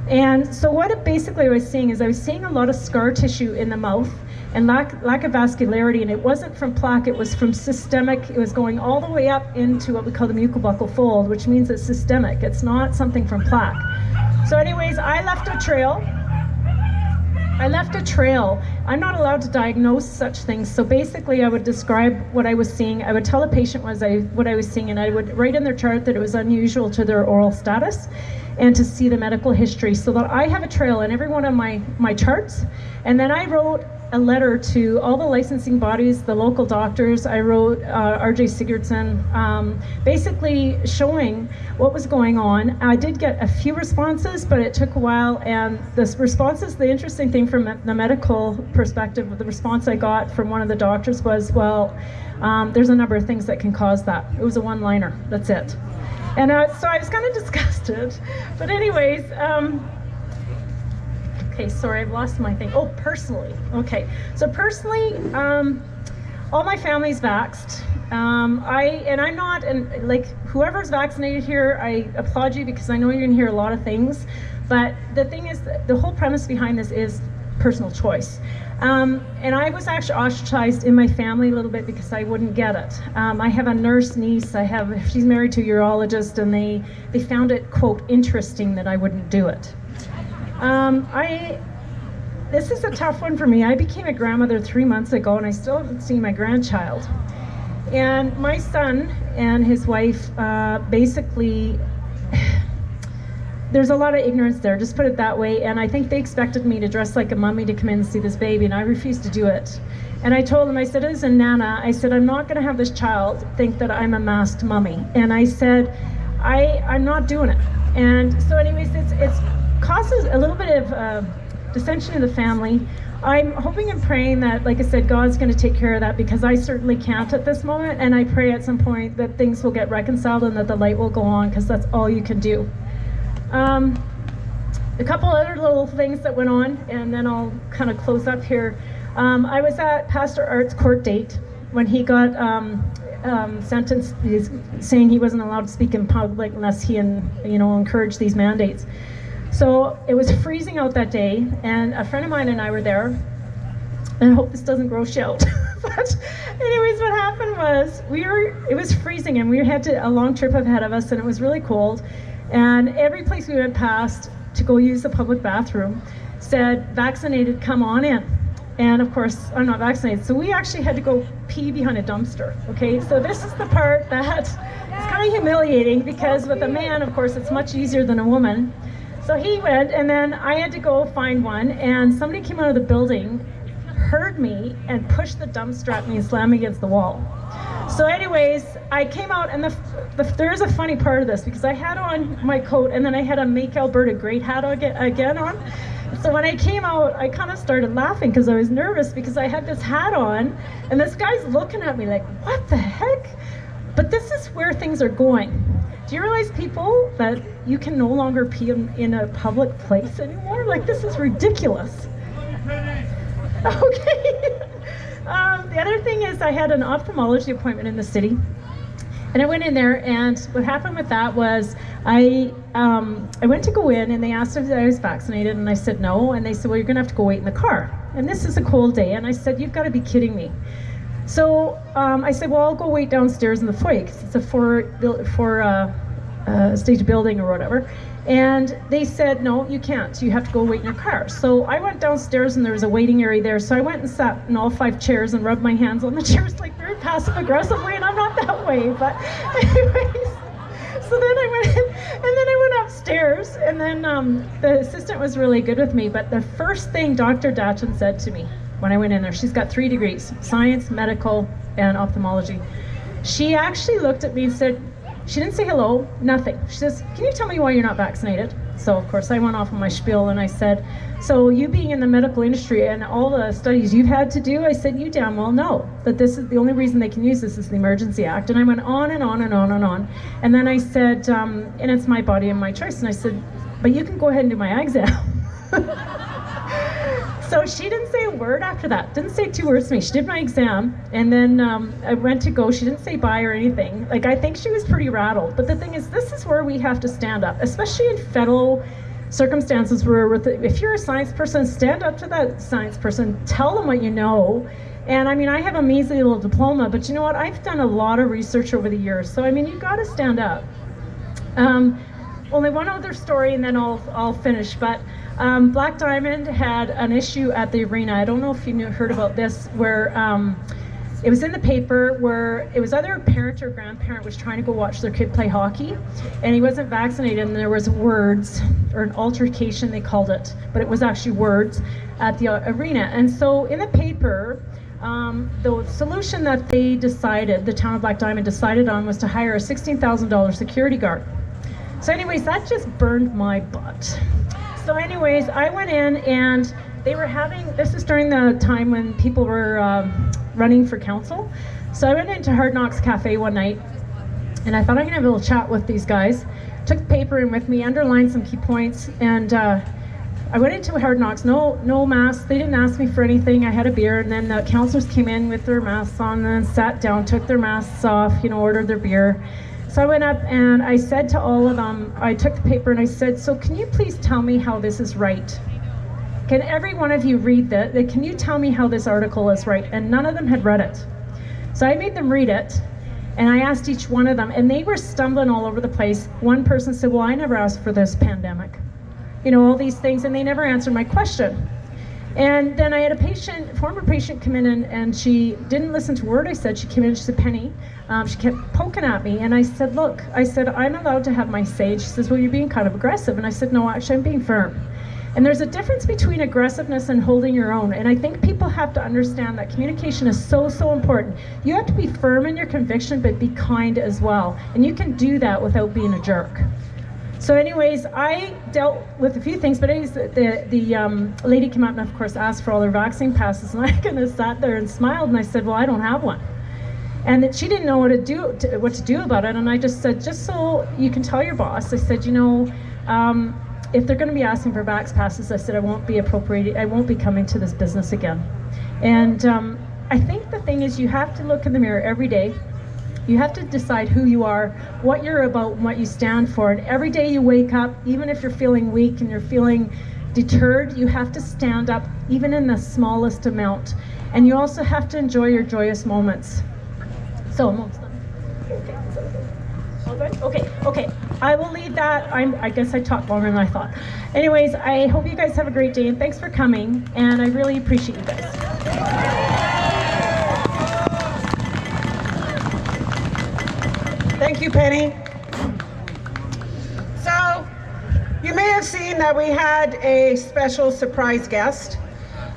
And so what basically I was seeing is I was seeing a lot of scar tissue in the mouth and lack of vascularity, and it wasn't from plaque, it was from systemic. It was going all the way up into what we call the mucobuccal fold, which means it's systemic. It's not something from plaque. So anyways, I left a trail. I'm not allowed to diagnose such things. So basically I would describe what I was seeing. I would tell a patient what I was seeing, and I would write in their chart that it was unusual to their oral status and to see the medical history, so that I have a trail in every one of my charts. And then I wrote a letter to all the licensing bodies, the local doctors. I wrote RJ Sigurdsson, basically showing what was going on. I did get a few responses, but it took a while. And the responses, the interesting thing from the medical perspective, the response I got from one of the doctors was, well, there's a number of things that can cause that. It was a one-liner, that's it. And so I was kind of disgusted. But anyways, okay, sorry, I've lost my thing. Oh, personally. Okay, so personally, all my family's vaxxed. I'm not, and like whoever's vaccinated here, I applaud you, because I know you're gonna hear a lot of things. But the thing is, the whole premise behind this is personal choice. And I was actually ostracized in my family a little bit because I wouldn't get it. I have a nurse niece. She's married to a urologist, and they found it, quote, interesting that I wouldn't do it. This is a tough one for me. I became a grandmother 3 months ago, and I still haven't seen my grandchild. And my son and his wife, basically, there's a lot of ignorance there, just put it that way. And I think they expected me to dress like a mummy to come in and see this baby, and I refused to do it. And I told them, I said, as a nana, I said, I'm not gonna have this child think that I'm a masked mummy. And I said, I'm not doing it. And so anyways, it's causes a little bit of dissension in the family. I'm hoping and praying that, like I said, God's going to take care of that, because I certainly can't at this moment. And I pray at some point that things will get reconciled and that the light will go on, because that's all you can do. A couple other little things that went on, and then I'll kind of close up here. I was at Pastor Art's court date when he got sentenced, saying he wasn't allowed to speak in public unless he encouraged these mandates. So it was freezing out that day, and a friend of mine and I were there, and I hope this doesn't gross you out. But anyways, what happened was it was freezing, and we had a long trip ahead of us, and it was really cold. And every place we went past to go use the public bathroom said, vaccinated, come on in. And of course, I'm not vaccinated. So we actually had to go pee behind a dumpster, okay? So this is the part that is kind of humiliating, because with a man, of course, it's much easier than a woman. So he went, and then I had to go find one, and somebody came out of the building, heard me, and pushed the dumpster at me and slammed me against the wall. So anyways, I came out, and there is a funny part of this, because I had on my coat, and then I had a Make Alberta Great hat again on. So when I came out, I kind of started laughing because I was nervous, because I had this hat on, and this guy's looking at me like, what the heck? But this is where things are going. Do you realize, people, that you can no longer pee in a public place anymore? Like, this is ridiculous. Okay. The other thing is, I had an ophthalmology appointment in the city, and I went in there, and what happened with that was I went to go in, and they asked if I was vaccinated, and I said no, and they said, well, you're gonna have to go wait in the car. And this is a cold day, and I said, you've got to be kidding me. So I said, well, I'll go wait downstairs in the foyer, because it's a four stage building or whatever. And they said, no, you can't. You have to go wait in your car. So I went downstairs and there was a waiting area there. So I went and sat in all 5 chairs and rubbed my hands on the chairs like very passive aggressively, and I'm not that way. But anyways, so then I went in, and then I went upstairs, and then the assistant was really good with me. But the first thing Dr. Datchin said to me when I went in there, she's got 3 degrees, science, medical, and ophthalmology. She actually looked at me and said, she didn't say hello, nothing. She says, can you tell me why you're not vaccinated? So of course I went off on my spiel and I said, so you being in the medical industry and all the studies you've had to do, I said, you damn well know that this is the only reason they can use this is the Emergency Act. And I went on and on and on and on. And then I said, and it's my body and my choice. And I said, but you can go ahead and do my exam. So she didn't say a word after that, didn't say 2 words to me. She did my exam, and then I went to go. She didn't say bye or anything. Like, I think she was pretty rattled. But the thing is, this is where we have to stand up, especially in federal circumstances where if you're a science person, stand up to that science person, tell them what you know. And I mean, I have a measly little diploma, but you know what? I've done a lot of research over the years. So I mean, you've got to stand up. Only one other story, and then I'll finish. But Black Diamond had an issue at the arena. I don't know if you heard about this, where it was in the paper where it was either a parent or grandparent was trying to go watch their kid play hockey, and he wasn't vaccinated, and there was words, or an altercation they called it, but it was actually words at the arena. And so in the paper, the solution that they decided, the town of Black Diamond decided on, was to hire a $16,000 security guard. So anyways, that just burned my butt. So anyways, I went in, and they were having, this is during the time when people were running for council. So I went into Hard Knocks Cafe one night, and I thought I'm gonna have a little chat with these guys. Took the paper in with me, underlined some key points, and I went into Hard Knocks, no masks. They didn't ask me for anything. I had a beer, and then the councillors came in with their masks on, and then sat down, took their masks off, you know, ordered their beer. So I went up and I said to all of them, I took the paper and I said, so can you please tell me how this is right? Can every one of you read that? Can you tell me how this article is right? And none of them had read it. So I made them read it, and I asked each one of them, and they were stumbling all over the place. One person said, well, I never asked for this pandemic. You know, all these things, and they never answered my question. And then I had a former patient come in, and she didn't listen to a word I said. She came in and she said, Penny, she kept poking at me, and I said, look, I said, I'm allowed to have my say. She says, well, you're being kind of aggressive. And I said, no, actually, I'm being firm. And there's a difference between aggressiveness and holding your own. And I think people have to understand that communication is so, so important. You have to be firm in your conviction, but be kind as well. And you can do that without being a jerk. So anyways, I dealt with a few things, but anyways, the lady came up and of course asked for all their vaccine passes, and I kind of sat there and smiled, and I said, well, I don't have one. And that she didn't know what to do about it, and I just said, just so you can tell your boss, I said, you know, if they're going to be asking for vax passes, I said, I won't be coming to this business again. And I think the thing is, you have to look in the mirror every day. You have to decide who you are, what you're about, and what you stand for. And every day you wake up, even if you're feeling weak and you're feeling deterred, you have to stand up, even in the smallest amount. And you also have to enjoy your joyous moments. So I'm almost done. Okay. I will leave that. I guess I talked longer than I thought. Anyways, I hope you guys have a great day, and thanks for coming. And I really appreciate you guys. Thank you, Penny. So, you may have seen that we had a special surprise guest.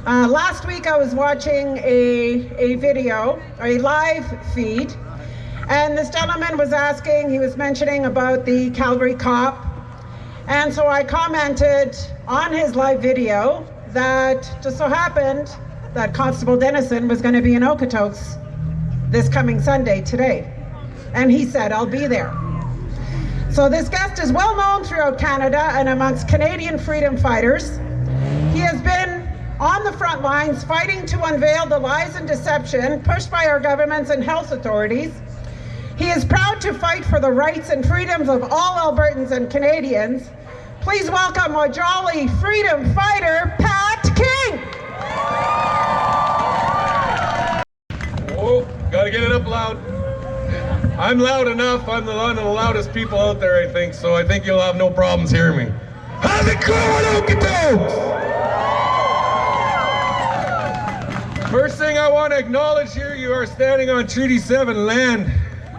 Last week I was watching a video, a live feed, and this gentleman was asking, he was mentioning about the Calgary cop, and so I commented on his live video that just so happened that Constable Dennison was going to be in Okotoks this coming Sunday, today. And he said, I'll be there. So this guest is well known throughout Canada and amongst Canadian freedom fighters. He has been on the front lines fighting to unveil the lies and deception pushed by our governments and health authorities. He is proud to fight for the rights and freedoms of all Albertans and Canadians. Please welcome our jolly freedom fighter, Pat King. Oh. Gotta get it up loud. I'm loud enough. I'm one of the loudest people out there, I think, so I think you'll have no problems hearing me. How's it going, Okotoks? First thing I want to acknowledge here, you are standing on Treaty 7 land.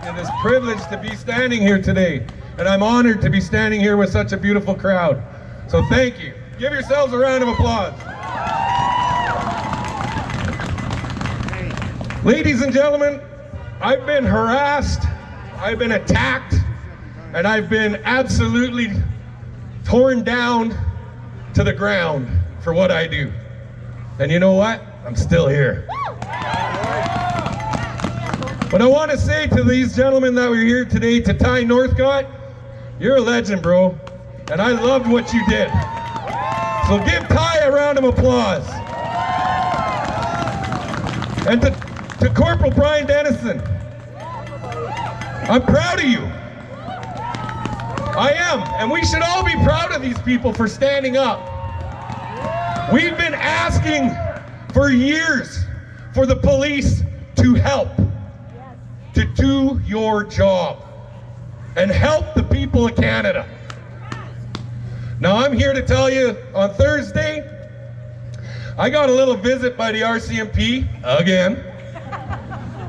It is a privilege to be standing here today, and I'm honored to be standing here with such a beautiful crowd. So thank you. Give yourselves a round of applause. Ladies and gentlemen, I've been harassed, I've been attacked, and I've been absolutely torn down to the ground for what I do. And you know what? I'm still here. But I want to say to these gentlemen that were here today, to Ty Northcott, you're a legend, bro. And I loved what you did. So give Ty a round of applause. And to Corporal Brian Dennison, I'm proud of you. I am, and we should all be proud of these people for standing up. We've been asking for years for the police to help, to do your job, and help the people of Canada. Now I'm here to tell you, on Thursday, I got a little visit by the RCMP, again.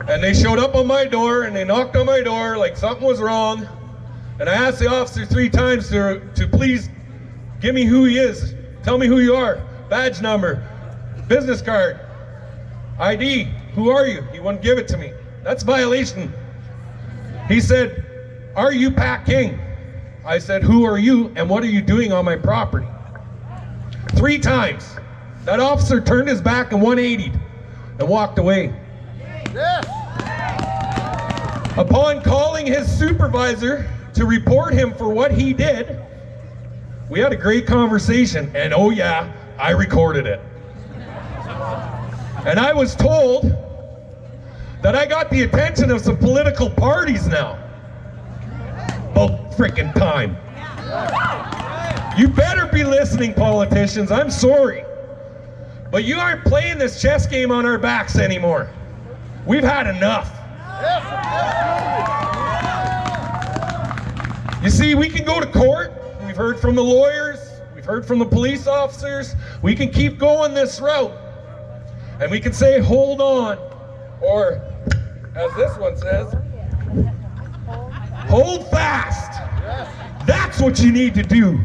And they showed up on my door and they knocked on my door like something was wrong. And I asked the officer 3 times to please give me who he is. Tell me who you are. Badge number, business card, ID, who are you? He wouldn't give it to me. That's violation. He said, are you Pat King? I said, who are you and what are you doing on my property? 3 times. That officer turned his back and 180'd and walked away. Upon calling his supervisor to report him for what he did, we had a great conversation, and oh yeah, I recorded it. And I was told that I got the attention of some political parties now. About frickin' time. You better be listening, politicians, I'm sorry. But you aren't playing this chess game on our backs anymore. We've had enough. You see, we can go to court. We've heard from the lawyers. We've heard from the police officers. We can keep going this route. And we can say, hold on. Or, as this one says, hold fast. That's what you need to do.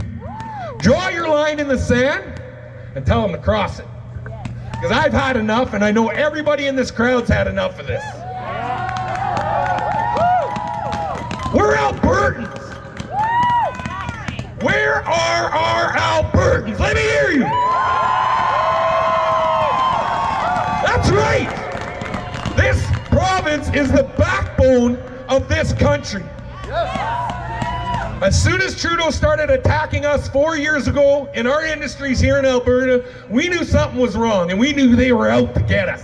Draw your line in the sand and tell them to cross it. Because I've had enough, and I know everybody in this crowd's had enough of this. We're Albertans. Where are our Albertans? Let me hear you. That's right. This province is the backbone of this country. As soon as Trudeau started attacking us 4 years ago in our industries here in Alberta, we knew something was wrong, and we knew they were out to get us.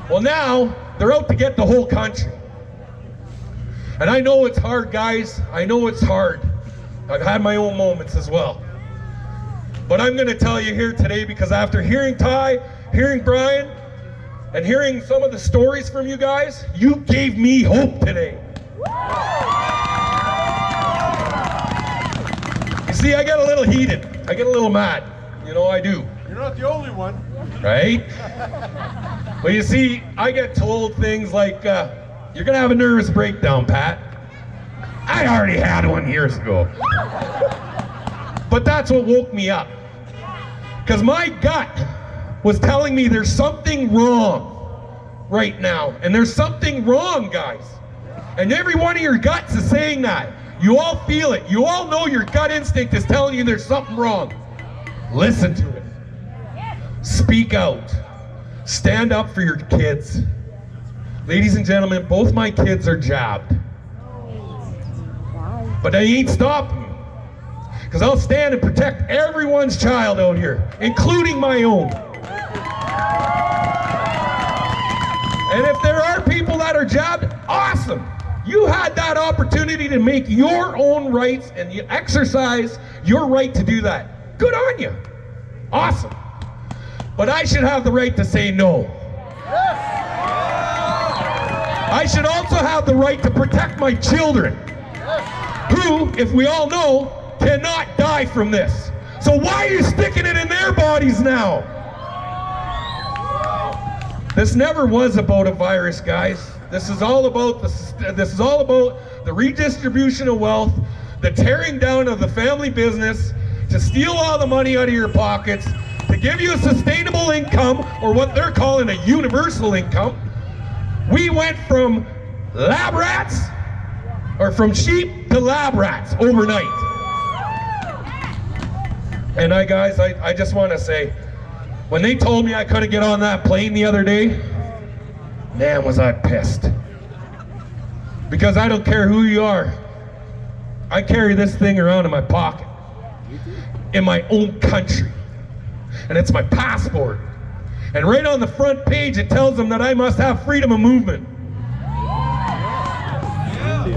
Well, now they're out to get the whole country. And I know it's hard, guys. I know it's hard. I've had my own moments as well. But I'm going to tell you here today, because after hearing Ty, hearing Brian, and hearing some of the stories from you guys, you gave me hope today. You see, I get a little heated. I get a little mad. You know, I do. You're not the only one. Right? Well, you see, I get told things like, you're going to have a nervous breakdown, Pat. I already had one years ago. But that's what woke me up. Because my gut was telling me there's something wrong right now. And there's something wrong, guys. And every one of your guts is saying that. You all feel it. You all know your gut instinct is telling you there's something wrong. Listen to it. Speak out. Stand up for your kids. Ladies and gentlemen, both my kids are jabbed. But I ain't stopping me. Because I'll stand and protect everyone's child out here, including my own. And if there are people that are jabbed, awesome. You had that opportunity to make your own rights and you exercise your right to do that. Good on you. Awesome. But I should have the right to say no. I should also have the right to protect my children, who, if we all know, cannot die from this. So why are you sticking it in their bodies now? This never was about a virus, guys. This is all about the redistribution of wealth, the tearing down of the family business, to steal all the money out of your pockets, to give you a sustainable income, or what they're calling a universal income. We went from lab rats, or from sheep to lab rats overnight. And I just want to say, when they told me I couldn't get on that plane the other day, man, was I pissed. Because I don't care who you are. I carry this thing around in my pocket, in my own country. And it's my passport. And right on the front page, it tells them that I must have freedom of movement.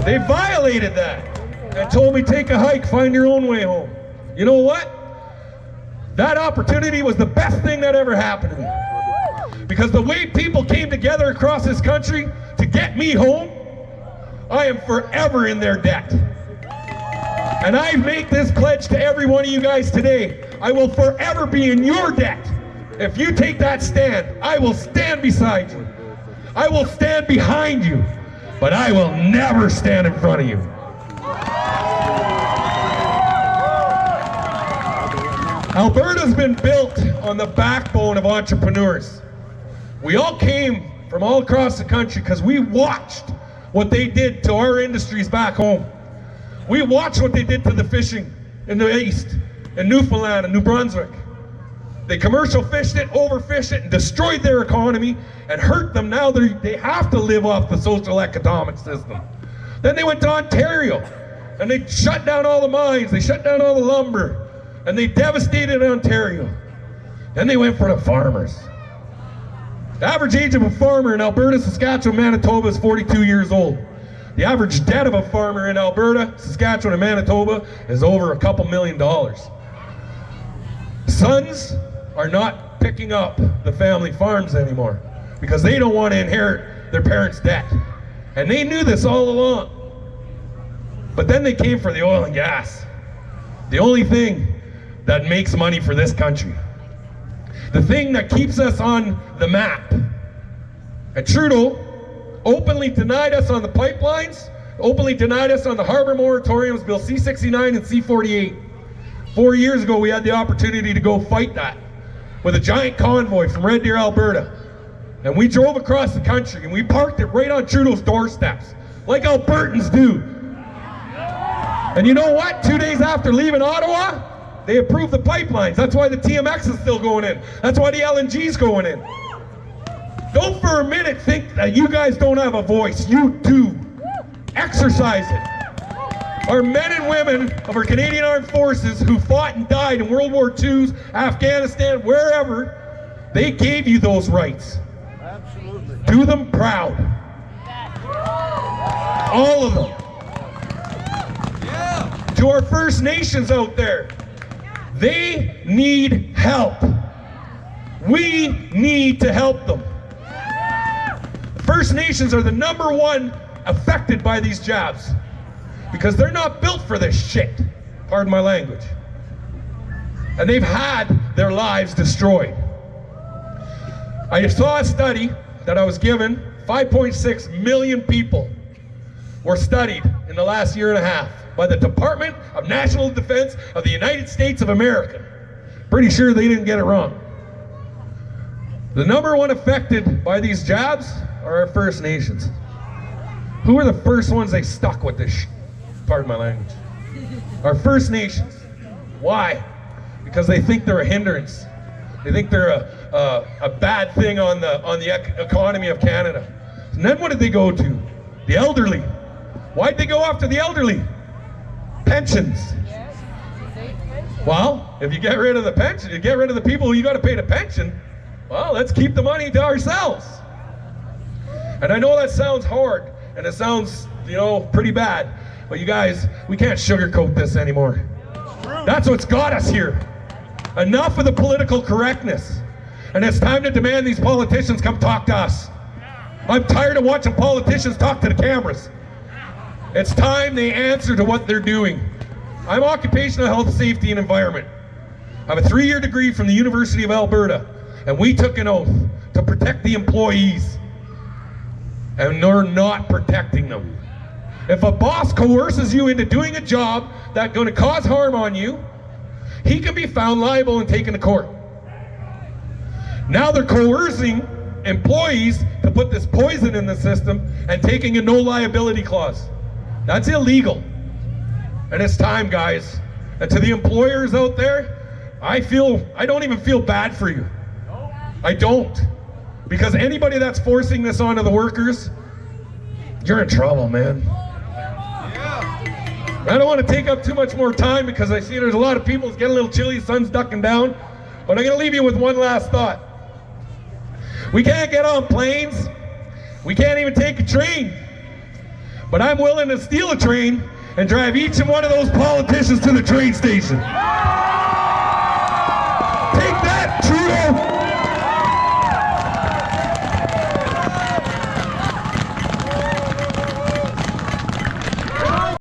They violated that and told me, take a hike, find your own way home. You know what? That opportunity was the best thing that ever happened to me. Because the way people came together across this country to get me home, I am forever in their debt. And I make this pledge to every one of you guys today. I will forever be in your debt. If you take that stand, I will stand beside you. I will stand behind you. But I will never stand in front of you. Alberta's been built on the backbone of entrepreneurs. We all came from all across the country because we watched what they did to our industries back home. We watched what they did to the fishing in the east, in Newfoundland and New Brunswick. They commercial fished it, overfished it, and destroyed their economy and hurt them. Now they have to live off the social economic system. Then they went to Ontario and they shut down all the mines, they shut down all the lumber, and they devastated Ontario. Then they went for the farmers. The average age of a farmer in Alberta, Saskatchewan, Manitoba is 42 years old. The average debt of a farmer in Alberta, Saskatchewan, and Manitoba is over $2 million. Sons are not picking up the family farms anymore because they don't want to inherit their parents' debt. And they knew this all along. But then they came for the oil and gas. The only thing that makes money for this country. The thing that keeps us on the map. And Trudeau openly denied us on the pipelines, openly denied us on the harbor moratoriums, Bill C-69 and C-48. 4 years ago, we had the opportunity to go fight that with a giant convoy from Red Deer, Alberta. And we drove across the country and we parked it right on Trudeau's doorsteps, like Albertans do. And you know what? 2 days after leaving Ottawa, they approved the pipelines. That's why the TMX is still going in. That's why the LNG is going in. Don't for a minute think that you guys don't have a voice. You do. Exercise it. Our men and women of our Canadian Armed Forces who fought and died in World War II's, Afghanistan, wherever, they gave you those rights. Absolutely. Do them proud. All of them. Yeah. To our First Nations out there, they need help. We need to help them. First Nations are the #1 affected by these jabs because they're not built for this shit, pardon my language. And they've had their lives destroyed. I saw a study that I was given, 5.6 million people were studied in the last year and a half by the Department of National Defense of the United States of America. Pretty sure they didn't get it wrong. The #1 affected by these jabs are our First Nations. Who are the first ones they stuck with this pardon my language? Our First Nations. Why? Because they think they're a hindrance. They think they're a bad thing on the economy of Canada. And then what did they go to? The elderly. Why'd they go after the elderly? Pensions. Well, if you get rid of the pension, you get rid of the people who you got to pay the pension, well, let's keep the money to ourselves. And I know that sounds hard, and it sounds, pretty bad. But you guys, we can't sugarcoat this anymore. That's what's got us here. Enough of the political correctness. And it's time to demand these politicians come talk to us. I'm tired of watching politicians talk to the cameras. It's time they answer to what they're doing. I'm occupational health, safety, and environment. I have a 3-year degree from the University of Alberta, and we took an oath to protect the employees, and they're not protecting them. If a boss coerces you into doing a job that's going to cause harm on you, he can be found liable and taken to court. Now they're coercing employees to put this poison in the system and taking a no liability clause. That's illegal. And it's time, guys. And to the employers out there, I don't even feel bad for you. I don't. Because anybody that's forcing this onto the workers, you're in trouble, man. I don't want to take up too much more time because I see there's a lot of people. It's getting a little chilly, sun's ducking down. But I'm going to leave you with one last thought. We can't get on planes. We can't even take a train. But I'm willing to steal a train and drive each and one of those politicians to the train station.